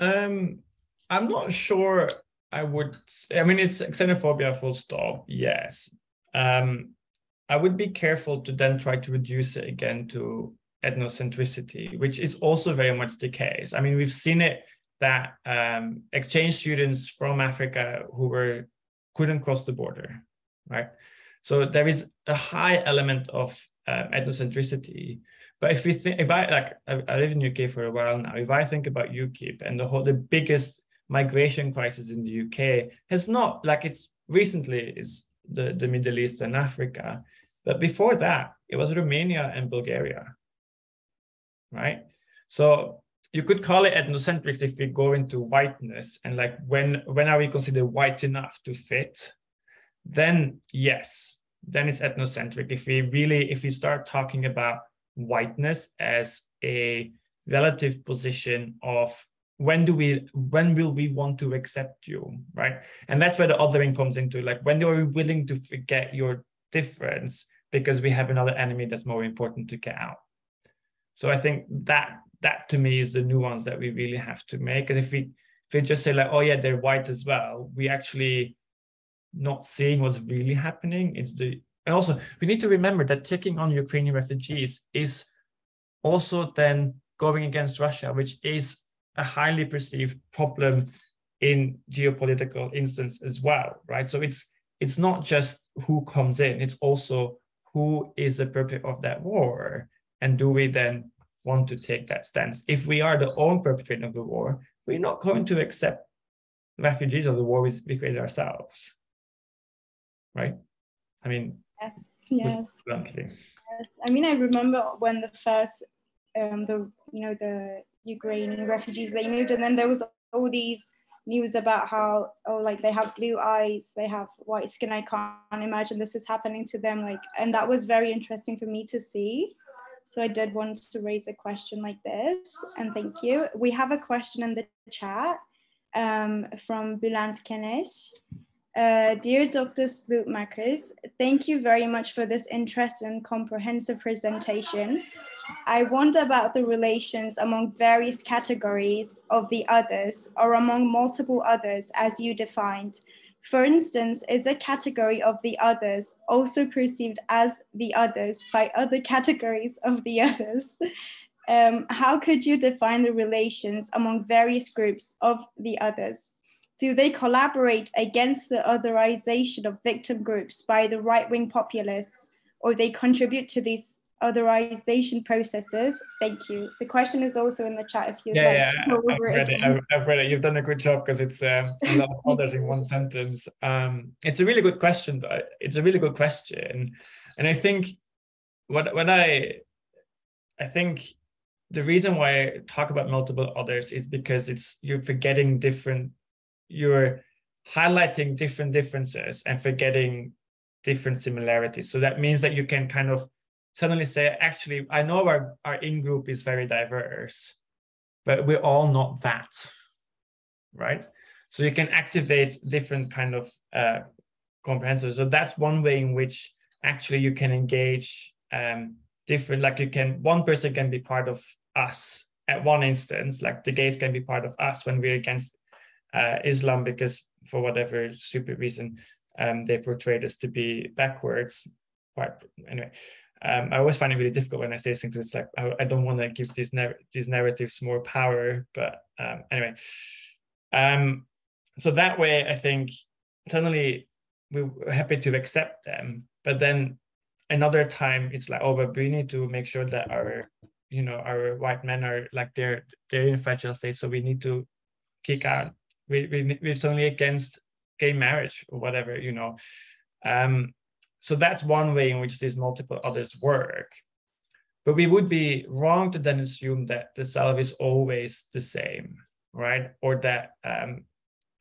I'm not sure I would say, it's xenophobia full stop, yes. I would be careful to then try to reduce it again to ethnocentricity, which is also very much the case. We've seen it that exchange students from Africa who couldn't cross the border, right? So there is a high element of ethnocentricity. But I live in UK for a while now. If I think about UKIP and the biggest migration crisis in the UK has not, it's the Middle East and Africa, but before that it was Romania and Bulgaria, right? So you could call it ethnocentric if we go into whiteness and when are we considered white enough to fit? Then yes, then it's ethnocentric. If we start talking about whiteness as a relative position of when will we want to accept you, right? And that's where the othering comes into, when are we willing to forget your difference because we have another enemy that's more important to get out? So I think that to me is the nuance that we really have to make. Because if we just say oh yeah, they're white as well, we actually not seeing what's really happening. And also we need to remember that taking on Ukrainian refugees is also then going against Russia, which is a highly perceived problem in geopolitical instance as well, right? So it's not just who comes in, it's also who is the perpetrator of that war, and do we then want to take that stance? If we are the own perpetrator of the war, we're not going to accept refugees of the war we created ourselves, right? Yes. Bluntly. Yes. I remember when the first the Ukrainian refugees, they moved, and then there was all these news about how they have blue eyes, they have white skin. I can't imagine this is happening to them, and that was very interesting for me to see. So I did want to raise a question like this, and thank you. We have a question in the chat from Bülent Kenesh. Dear Dr. Slootmaeckers, thank you very much for this interesting and comprehensive presentation. I wonder about the relations among various categories of the others, or among multiple others as you defined. For instance, is a category of the others also perceived as the others by other categories of the others? How could you define the relations among various groups of the others? Do they collaborate against the otherization of victim groups by the right-wing populists, or they contribute to these otherization processes? Thank you. The question is also in the chat if you'd like to go over it. I've read it. You've done a good job because it's a lot of others in one sentence. It's a really good question. And I think I think the reason why I talk about multiple others is because you're highlighting different differences and forgetting different similarities. So that means that you can kind of suddenly say, actually, I know our in-group is very diverse, but we're all not that, right? So you can activate different kind of comprehensive. So that's one way in which actually you can engage different, one person can be part of us at one instance, like the gays can be part of us when we're against Islam because for whatever stupid reason they portrayed us to be backwards. Anyway, I always find it really difficult when I say things. It's like I don't want to give these narratives more power, but anyway. So that way, I think suddenly we're happy to accept them, but then another time it's like, oh, but we need to make sure that our white men are like they're in a fragile state, so we need to kick out. We're suddenly against gay marriage or whatever, So that's one way in which these multiple others work. But we would be wrong to then assume that the self is always the same, right? Or that,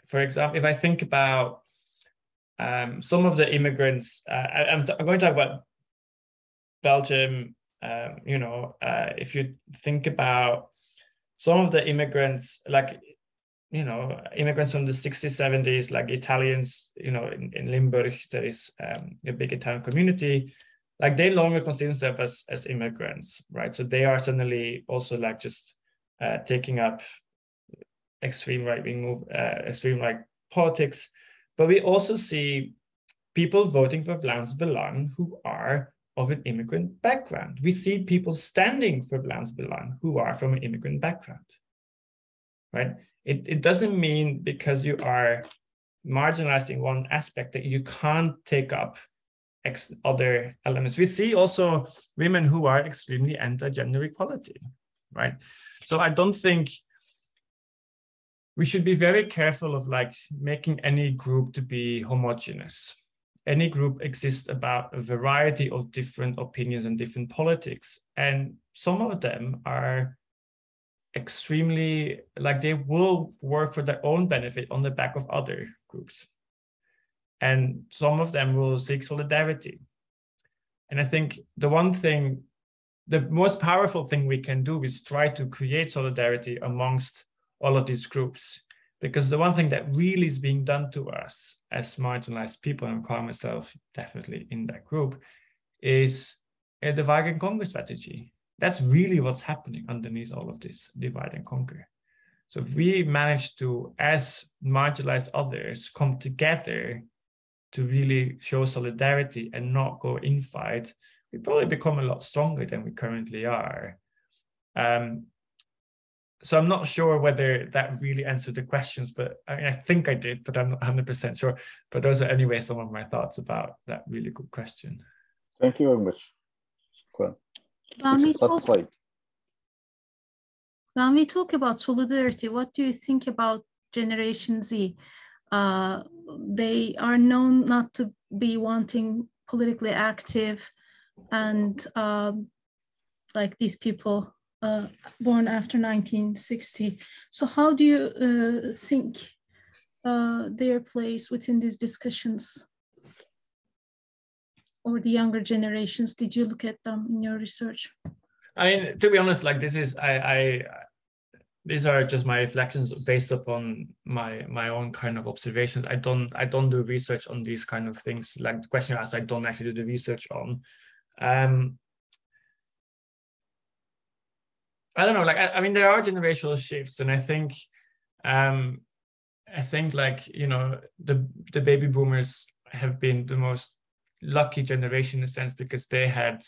for example, if I think about some of the immigrants, I'm going to talk about Belgium. If you think about some of the immigrants, like, immigrants from the 60s, 70s, like Italians, in Limburg, there is a big Italian community, like they longer consider themselves as immigrants, right? So they are suddenly also like just taking up extreme right-wing extreme right politics. But we also see people voting for Vlaams Belang who are of an immigrant background. We see people standing for Vlaams Belang who are from an immigrant background, right? It doesn't mean because you are marginalized in one aspect that you can't take up other elements. We see also women who are extremely anti-gender equality, right? So I don't think we should be very careful of like making any group to be homogeneous. Any group exists about a variety of different opinions and different politics, and some of them are extremely, like they will work for their own benefit on the back of other groups. And some of them will seek solidarity. And I think the most powerful thing we can do is try to create solidarity amongst all of these groups. Because the one thing that really is being done to us as marginalized people, and I call myself definitely in that group, is a divide and conquer strategy. That's really what's happening underneath all of this divide and conquer. So if we manage to, as marginalized others, come together to really show solidarity and not go in fight, we probably become a lot stronger than we currently are. So I'm not sure whether that really answered the questions, but I think I did, but I'm not 100% sure. But those are anyway some of my thoughts about that really good question. Thank you very much, Koen. When we talk about solidarity, what do you think about Generation Z? They are known not to be wanting politically active, and like these people born after 1960. So how do you think their place within these discussions? Or the younger generations, did you look at them in your research? I mean, to be honest, like this is, these are just my reflections based upon my own kind of observations. I don't do research on these kind of things. Like the question you asked, I don't actually do the research on. I don't know, like, I mean, there are generational shifts, and I think like, the baby boomers have been the most lucky generation in a sense, because they had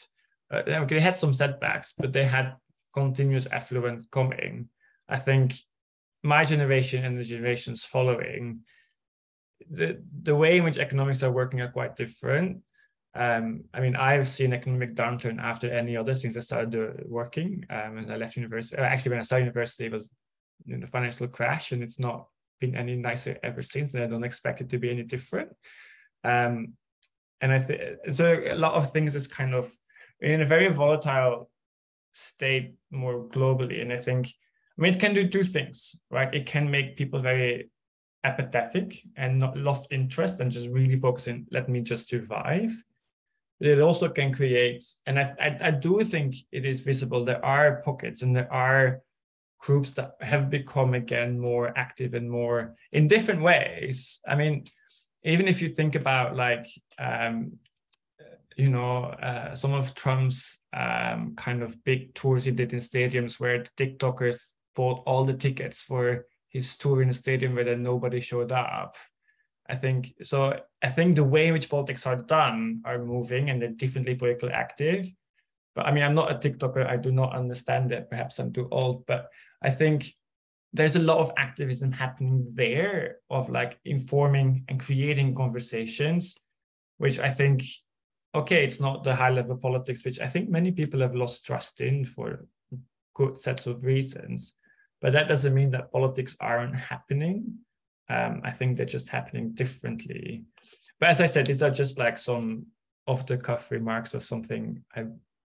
some setbacks, but they had continuous affluence coming. I think my generation and the generations following, the way in which economics are working are quite different. I mean, I've seen economic downturn after any other since I started working. And I left university. Actually, when I started university, it was the financial crash, and it's not been any nicer ever since. And I don't expect it to be any different. And I think so. A lot of things is kind of in a very volatile state more globally. And I think, I mean, it can do two things, right? It can make people very apathetic and not lost interest and just really focusing, let me just survive. It also can create, and I do think it is visible, there are pockets and there are groups that have become again more active and more in different ways. I mean, even if you think about like, some of Trump's kind of big tours he did in stadiums where the TikTokers bought all the tickets for his tour in a stadium where then nobody showed up. I think the way in which politics are done are moving, and they're differently politically active. But I mean, I'm not a TikToker. I do not understand it. Perhaps I'm too old, but I think there's a lot of activism happening there of like informing and creating conversations, which I think, okay, it's not the high level politics, which I think many people have lost trust in for good sets of reasons. But that doesn't mean that politics aren't happening. I think they're just happening differently. But as I said, these are just like some off-the-cuff remarks of something I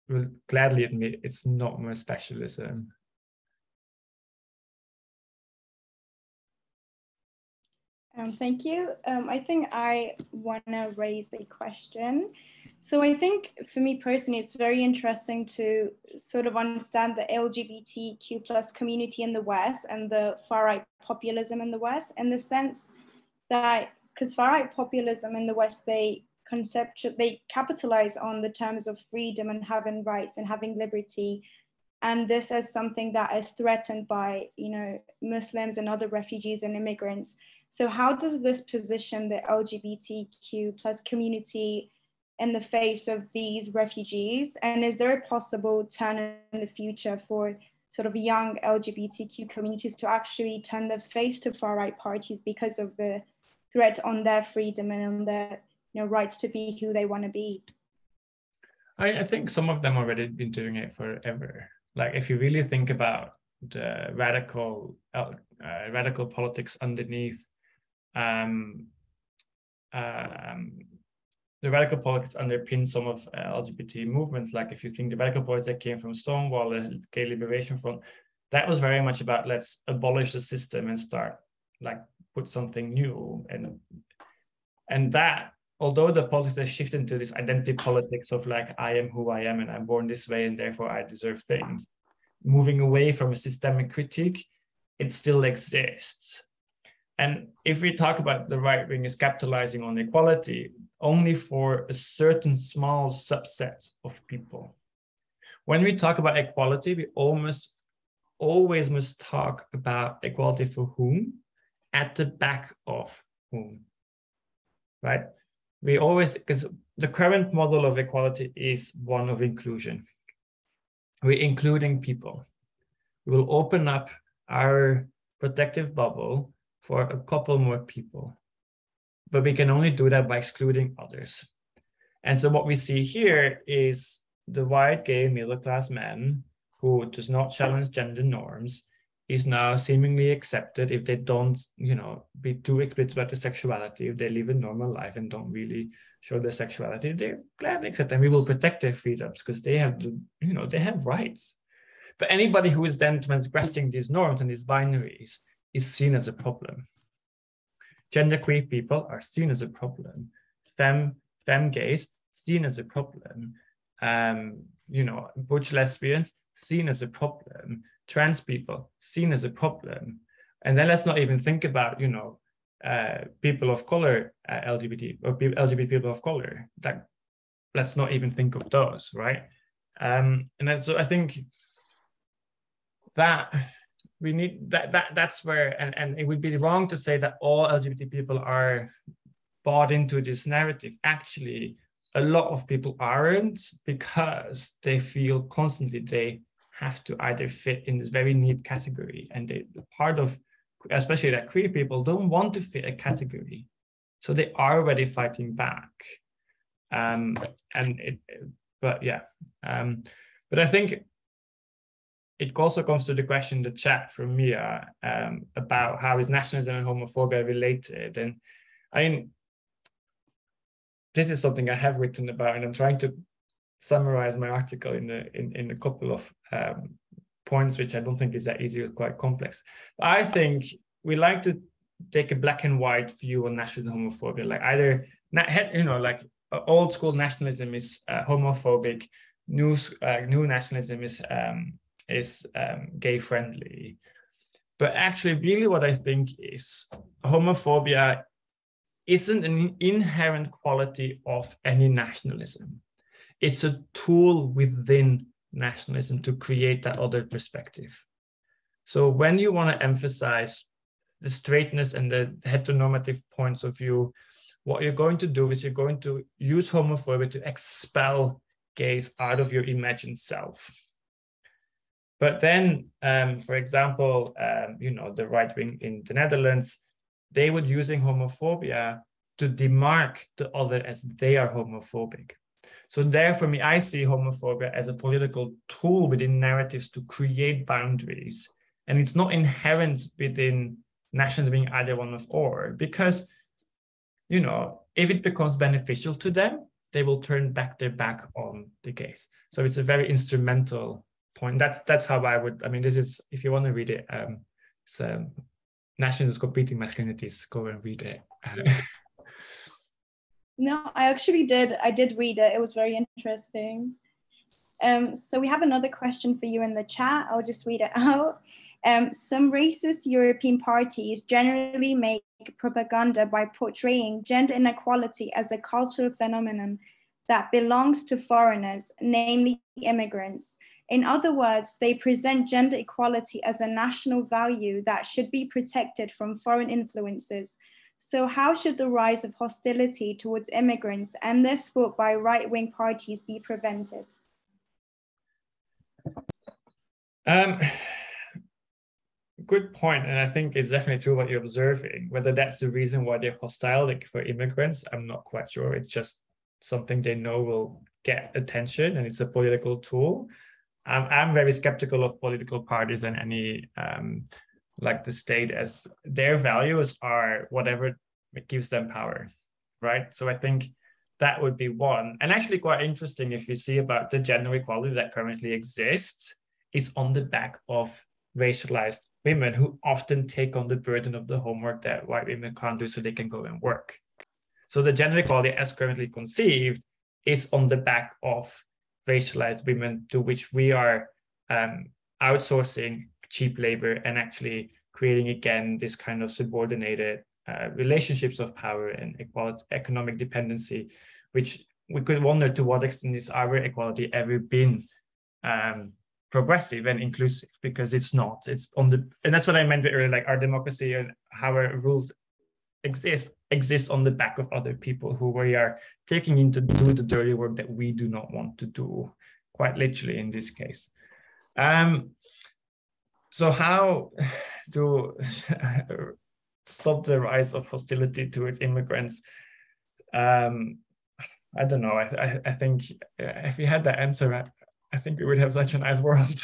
will gladly admit it's not my specialism. Thank you. I think I want to raise a question. So I think for me personally, it's very interesting to sort of understand the LGBTQ plus community in the West and the far-right populism in the West, in the sense that, because far-right populism in the West, they capitalize on the terms of freedom and having rights and having liberty. And this is something that is threatened by, Muslims and other refugees and immigrants. So how does this position the LGBTQ plus community in the face of these refugees? And is there a possible turn in the future for sort of young LGBTQ communities to actually turn their face to far-right parties because of the threat on their freedom and on their rights to be who they want to be? I think some of them already been doing it forever. Like if you really think about the radical politics underneath, the radical politics underpin some of LGBT movements. Like if you think the radical politics that came from Stonewall, the Gay Liberation Front, that was very much about let's abolish the system and start like put something new. And that, although the politics has shifted into this identity politics of like I am who I am and I'm born this way and therefore I deserve things, moving away from a systemic critique, it still exists. And if we talk about the right wing is capitalizing on equality only for a certain small subset of people. When we talk about equality, we almost always must talk about equality for whom, at the back of whom, right? We always, because the current model of equality is one of inclusion. We're including people. We will open up our protective bubble for a couple more people, but we can only do that by excluding others. And so what we see here is the white gay middle-class man who does not challenge gender norms is now seemingly accepted if they don't, be too explicit about their sexuality, if they live a normal life and don't really show their sexuality, they're gladly accepted. And we will protect their freedoms because they have, they have rights. But anybody who is then transgressing these norms and these binaries is seen as a problem. Genderqueer people are seen as a problem. Femme gays seen as a problem. Butch lesbians seen as a problem. Trans people seen as a problem. And then let's not even think about, people of color, LGBT or LGBT people of color. Let's not even think of those, right? So I think that we need that's where, and it would be wrong to say that all LGBT people are bought into this narrative. Actually, a lot of people aren't, because they feel constantly they have to either fit in this very neat category, and they part of, especially that queer people don't want to fit a category, so they are already fighting back. But I think it also comes to the question in the chat from Mia about how is nationalism and homophobia related. And I mean, this is something I have written about, and I'm trying to summarize my article in a couple of points, which I don't think is that easy, it's quite complex. But I think we like to take a black and white view on nationalism and homophobia, like either, like old school nationalism is homophobic, new nationalism is gay friendly. But actually, really what I think is homophobia isn't an inherent quality of any nationalism. It's a tool within nationalism to create that other perspective. So when you want to emphasize the straightness and the heteronormative points of view, what you're going to do is you're going to use homophobia to expel gays out of your imagined self. But then, for example, the right wing in the Netherlands, they were using homophobia to demark the other as they are homophobic. So there, for me, I see homophobia as a political tool within narratives to create boundaries. And it's not inherent within nationals being either one of or, because, if it becomes beneficial to them, they will turn their back on the gays. So it's a very instrumental point. That's how I would, this is, if you want to read it, it's Nationals Competing Masculinities, go and read it. No, I actually did. I did read it. It was very interesting. So we have another question for you in the chat. I'll just read it out. Some racist European parties generally make propaganda by portraying gender inequality as a cultural phenomenon that belongs to foreigners, namely immigrants. In other words, they present gender equality as a national value that should be protected from foreign influences. So how should the rise of hostility towards immigrants and their support by right-wing parties be prevented? Good point. And I think it's definitely true what you're observing. Whether that's the reason why they're hostile for immigrants, I'm not quite sure. It's just something they know will get attention, and it's a political tool. I'm very skeptical of political parties and any like the state, as their values are whatever gives them power, right? So I think that would be one. And actually quite interesting, if you see about the gender equality that currently exists, is on the back of racialized women who often take on the burden of the homework that white women can't do so they can go and work. So the gender equality as currently conceived is on the back of racialized women to which we are outsourcing cheap labor and actually creating again this kind of subordinated relationships of power and equality, economic dependency, which we could wonder to what extent is our equality ever been progressive and inclusive, because it's not. It's on the, and that's what I meant earlier, like our democracy and how our rules exist on the back of other people who we are taking in to do the dirty work that we do not want to do, quite literally in this case. So how to stop the rise of hostility towards immigrants? I don't know. I think if we had the answer, I think we would have such a nice world.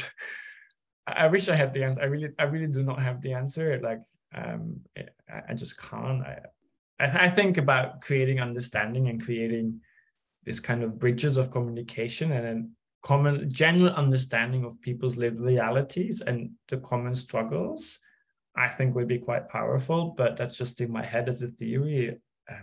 I wish I had the answer. I really do not have the answer. Like, I just can't. I think about creating understanding and creating this kind of bridges of communication and then common general understanding of people's lived realities and the common struggles, I think would be quite powerful, but that's just in my head as a theory,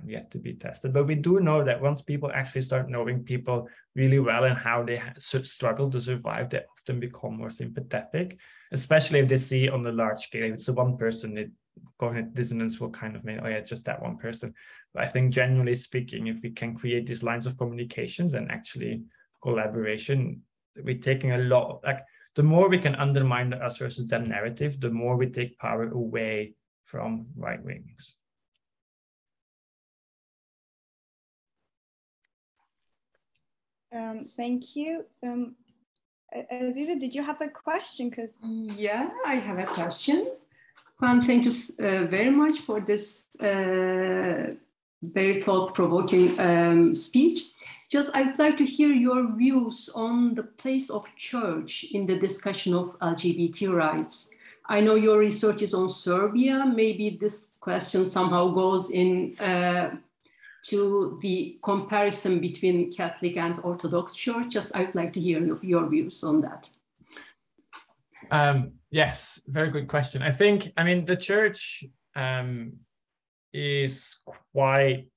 yet to be tested. But we do know that once people actually start knowing people really well and how they struggle to survive, they often become more sympathetic, especially if they see on the large scale. If it's the one person, cognitive dissonance will kind of mean, oh yeah, it's just that one person. But I think generally speaking, if we can create these lines of communications and actually collaboration, we're taking a lot, like the more we can undermine the us versus them narrative, the more we take power away from right wings. Thank you. Aziza, did you have a question? Yeah, I have a question. Koen, thank you very much for this very thought-provoking speech. Just, I'd like to hear your views on the place of church in the discussion of LGBT rights. I know your research is on Serbia. Maybe this question somehow goes in to the comparison between Catholic and Orthodox Church. Just, I'd like to hear your views on that. Yes, very good question. I think, the church is quite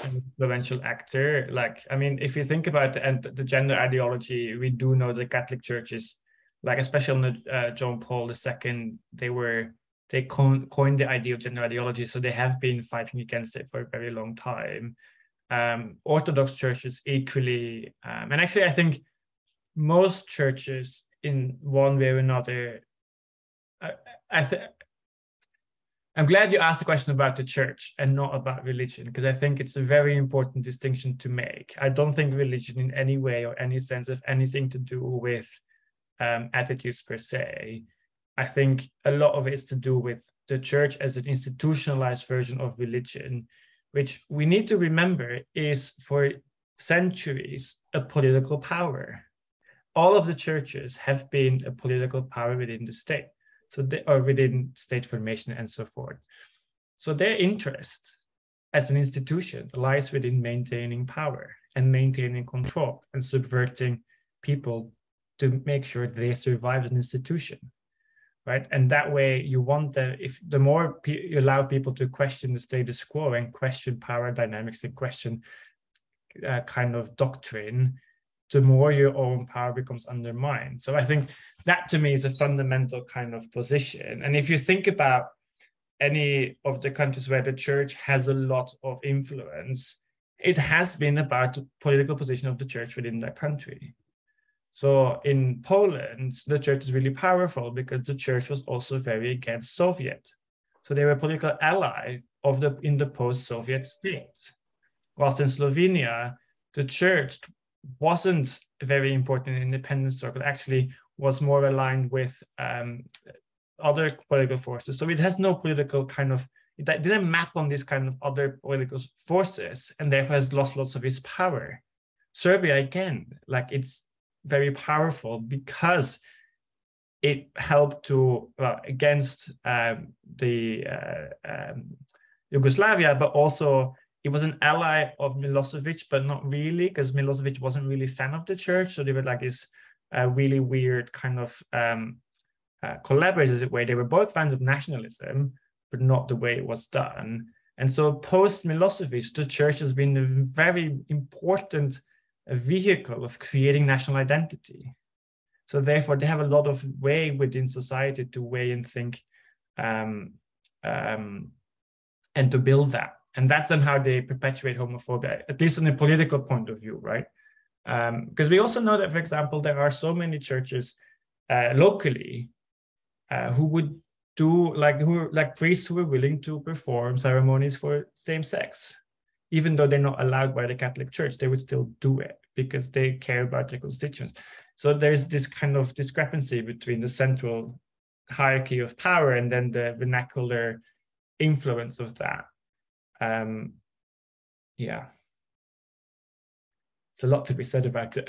an influential actor. Like, if you think about the gender ideology, we do know the Catholic churches, like especially on the John Paul II, they coined the idea of gender ideology, so they have been fighting against it for a very long time. Orthodox churches equally, and actually I think most churches in one way or another, I'm glad you asked the question about the church and not about religion, because I think it's a very important distinction to make. I don't think religion in any way or any sense have anything to do with attitudes per se. I think a lot of it is to do with the church as an institutionalized version of religion, which we need to remember is for centuries a political power. All of the churches have been a political power within the state, so they are within state formation and so forth. So their interest as an institution lies within maintaining power and maintaining control and subverting people to make sure they survive an institution, right? And that way you want that if the more you allow people to question the status quo and question power dynamics and question kind of doctrine, the more your own power becomes undermined. So I think that to me is a fundamental kind of position. And if you think about any of the countries where the church has a lot of influence, it has been about the political position of the church within that country. So in Poland, the church is really powerful because the church was also very against Soviet. So they were a political ally of in the post-Soviet state. Whilst in Slovenia, the church wasn't very important in the independence struggle, actually was more aligned with other political forces. So it has no political kind of, it didn't map on this kind of other political forces, and therefore has lost lots of its power. Serbia, again, like it's very powerful because it helped to, against Yugoslavia, but also it was an ally of Milosevic, but not really, because Milosevic wasn't really a fan of the church. So they were like this really weird kind of collaborators where they were both fans of nationalism, but not the way it was done. And so post Milosevic, the church has been a very important vehicle of creating national identity. So therefore they have a lot of way within society to weigh and think and to build that. And that's then how they perpetuate homophobia, at least in a political point of view, right? Because we also know that, for example, there are so many churches locally who would do like priests who are willing to perform ceremonies for same sex, even though they're not allowed by the Catholic Church, they would still do it because they care about their constituents. So there's this kind of discrepancy between the central hierarchy of power and then the vernacular influence of that. Yeah, it's a lot to be said about it.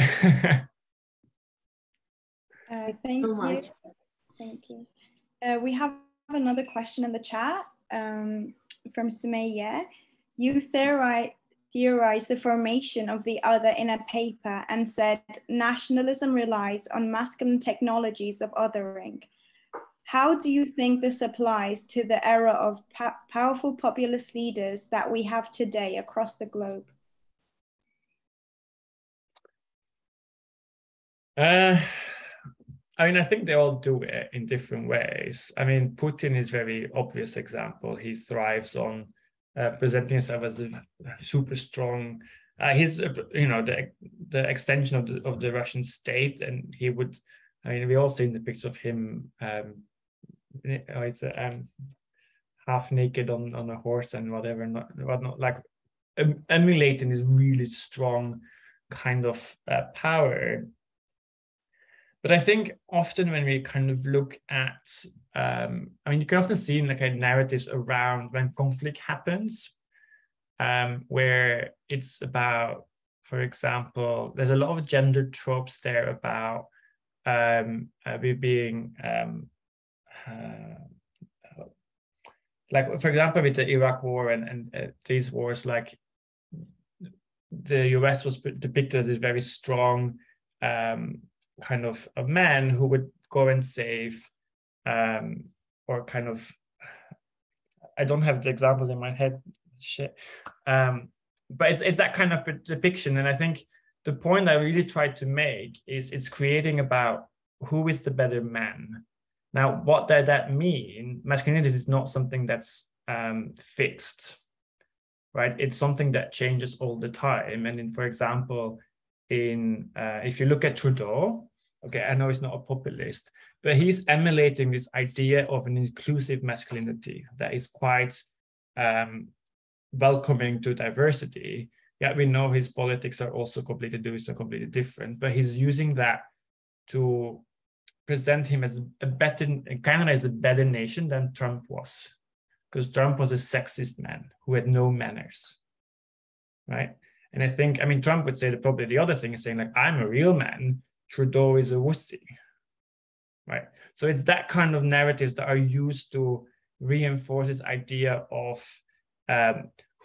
Thank you. Thank you. We have another question in the chat from Sumaya. You theorized the formation of the other in a paper and said nationalism relies on masculine technologies of othering. How do you think this applies to the era of powerful populist leaders that we have today across the globe? I mean, I think they all do it in different ways. I mean, Putin is a very obvious example. He thrives on presenting himself as a super strong. He's, the extension of the Russian state, and he would. I mean, we all seen the picture of him. It's half naked on a horse and whatnot, like emulating this really strong kind of power. But I think often when we kind of look at, I mean, you can often see like narratives around when conflict happens, where it's about, for example, there's a lot of gender tropes there about we being, like, for example, with the Iraq War and these wars, like the US was depicted as very strong kind of a man who would go and save, or kind of, I don't have the examples in my head, but it's that kind of depiction. And I think the point I really tried to make is it's creating about who is the better man. Now, what does that mean? Masculinity is not something that's fixed, right? It's something that changes all the time. And for example, if you look at Trudeau, Okay, I know he's not a populist, but he's emulating this idea of an inclusive masculinity that is quite welcoming to diversity. Yeah, we know his politics are also completely different, but he's using that to present him as Canada as a better nation than Trump was, because Trump was a sexist man who had no manners, right? And I think, I mean, Trump would say that probably the other thing is saying like, I'm a real man, Trudeau is a wussy, right? So it's that kind of narratives that are used to reinforce this idea of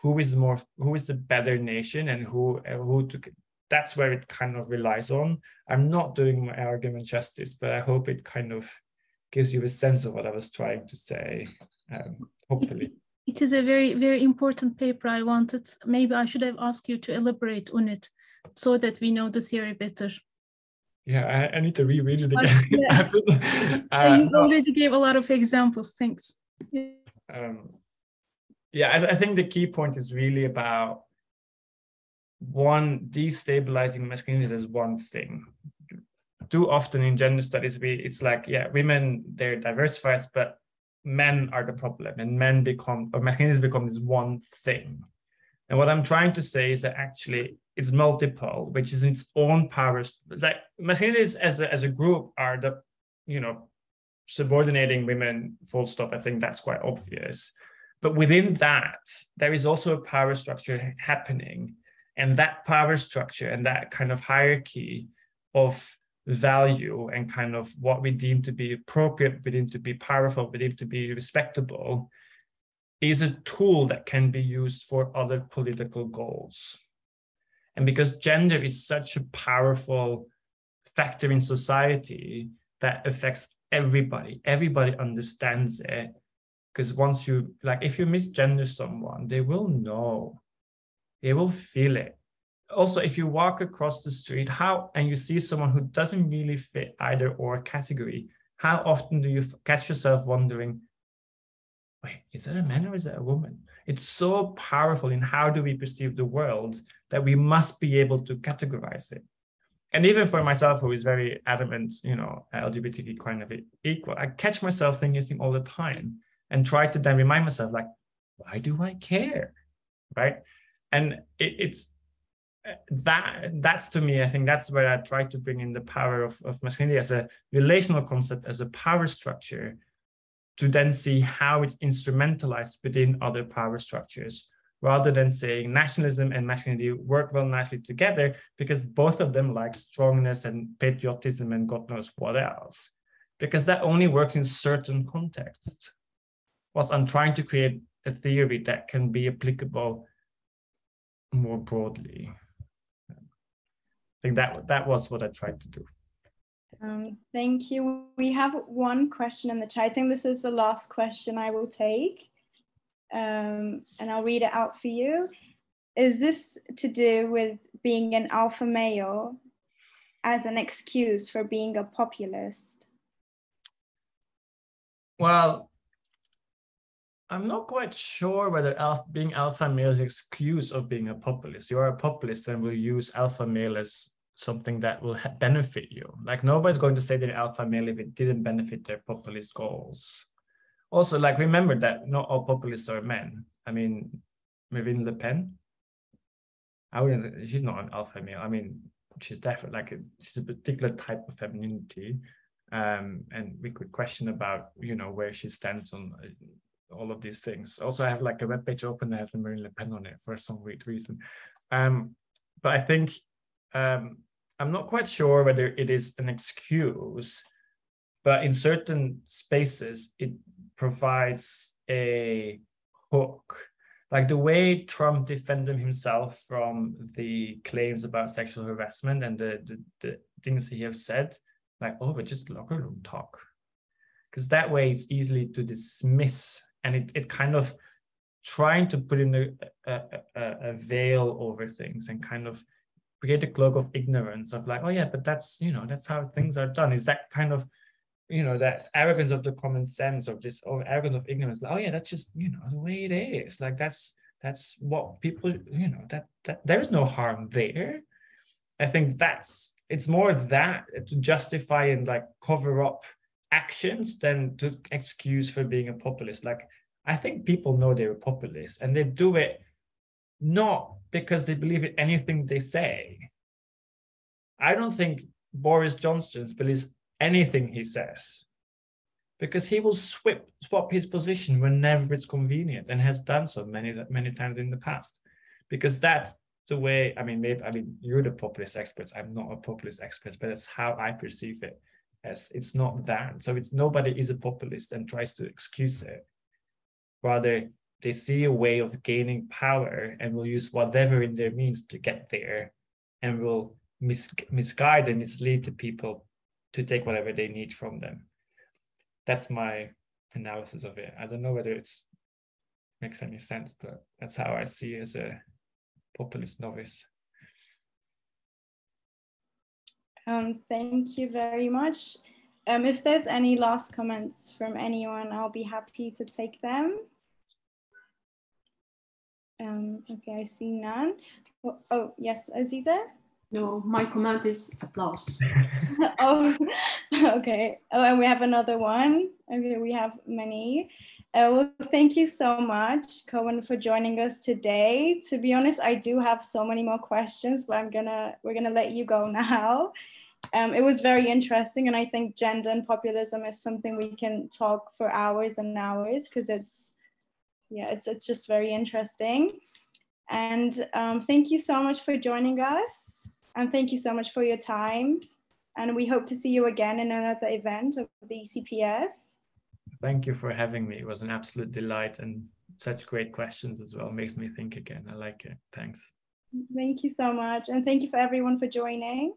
who is the better nation and who took it. That's where it kind of relies on. I'm not doing my argument justice, but I hope it kind of gives you a sense of what I was trying to say, hopefully. It is a very, very important paper. Maybe I should have asked you to elaborate on it so that we know the theory better. Yeah, I need to reread it again. You already gave a lot of examples, thanks. I think the key point is really about destabilizing masculinity as one thing. Too often in gender studies, it's like, yeah, women, they're diversified, but men are the problem, and masculinity become this one thing. And what I'm trying to say is that actually it's multiple, which is its own powers. Like masculinities as a group are the, subordinating women, full stop. I think that's quite obvious. But within that, there is also a power structure happening. And that power structure and that kind of hierarchy of value and kind of what we deem to be appropriate, we deem to be powerful, we deem to be respectable, is a tool that can be used for other political goals. And because gender is such a powerful factor in society that affects everybody understands it. Because once if you misgender someone, they will know. They will feel it. Also, if you walk across the street, and you see someone who doesn't really fit either or category, how often do you catch yourself wondering, wait, is that a man or is that a woman? It's so powerful in how do we perceive the world that we must be able to categorize it. And even for myself, who is very adamant, LGBTQ kind of equal, I catch myself thinking all the time and try to then remind myself, like, why do I care, right? And that's to me, I think that's where I try to bring in the power of masculinity as a relational concept, as a power structure, to then see how it's instrumentalized within other power structures, rather than saying nationalism and masculinity work well nicely together because both of them like strongness and patriotism and God knows what else, because that only works in certain contexts. Whilst I'm trying to create a theory that can be applicable more broadly. I think that was what I tried to do. Thank you. We have one question in the chat. I think this is the last question I will take. And I'll read it out for you. Is this to do with being an alpha male as an excuse for being a populist? Well, I'm not quite sure whether being alpha male is an excuse of being a populist. You are a populist and will use alpha male as something that will benefit you. Like nobody's going to say they're alpha male if it didn't benefit their populist goals. Also, like remember that not all populists are men. I mean, Marine Le Pen, she's not an alpha male. I mean, she's definitely she's a particular type of femininity. And we could question about, where she stands on all of these things. Also, I have like a webpage open that has the Marine Le Pen on it for some weird reason. But I think I'm not quite sure whether it is an excuse, but in certain spaces, it provides a hook. Like the way Trump defended himself from the claims about sexual harassment and the things he has said, like, oh, but just locker room talk. Because that way it's easily to dismiss, and it kind of trying to put in a veil over things and kind of create a cloak of ignorance of like, oh yeah, but that's, that's how things are done. Is that kind of, that arrogance of the common sense of this, or arrogance of ignorance, like, oh yeah, that's just, the way it is. Like that's what people, that there is no harm there. I think that's it's more that to justify and like cover up actions than to excuse for being a populist. Like, I think people know they're a populist, and they do it not because they believe in anything they say. I don't think Boris Johnson believes anything he says, because he will swap his position whenever it's convenient, and has done so many times in the past. Because that's the way, I mean, you're the populist experts. I'm not a populist expert, but that's how I perceive it. As it's not that. So it's nobody is a populist and tries to excuse it. Rather, they see a way of gaining power and will use whatever in their means to get there, and will misguide and mislead the people to take whatever they need from them. That's my analysis of it. I don't know whether it makes any sense, but that's how I see it as a populist novice. Thank you very much. If there's any last comments from anyone, I'll be happy to take them. Okay, I see none. Oh, yes, Aziza? No, my comment is applause. Oh, okay. Oh, and we have another one. Okay, we have many. Well, thank you so much, Koen, for joining us today. To be honest, I do have so many more questions, but we're gonna let you go now. It was very interesting, and I think gender and populism is something we can talk for hours and hours, because it's just very interesting. And thank you so much for joining us, and thank you so much for your time. And we hope to see you again in another event of the ECPS. Thank you for having me. It was an absolute delight, and such great questions as well. Makes me think again. I like it. Thanks. Thank you so much. And thank you for everyone for joining.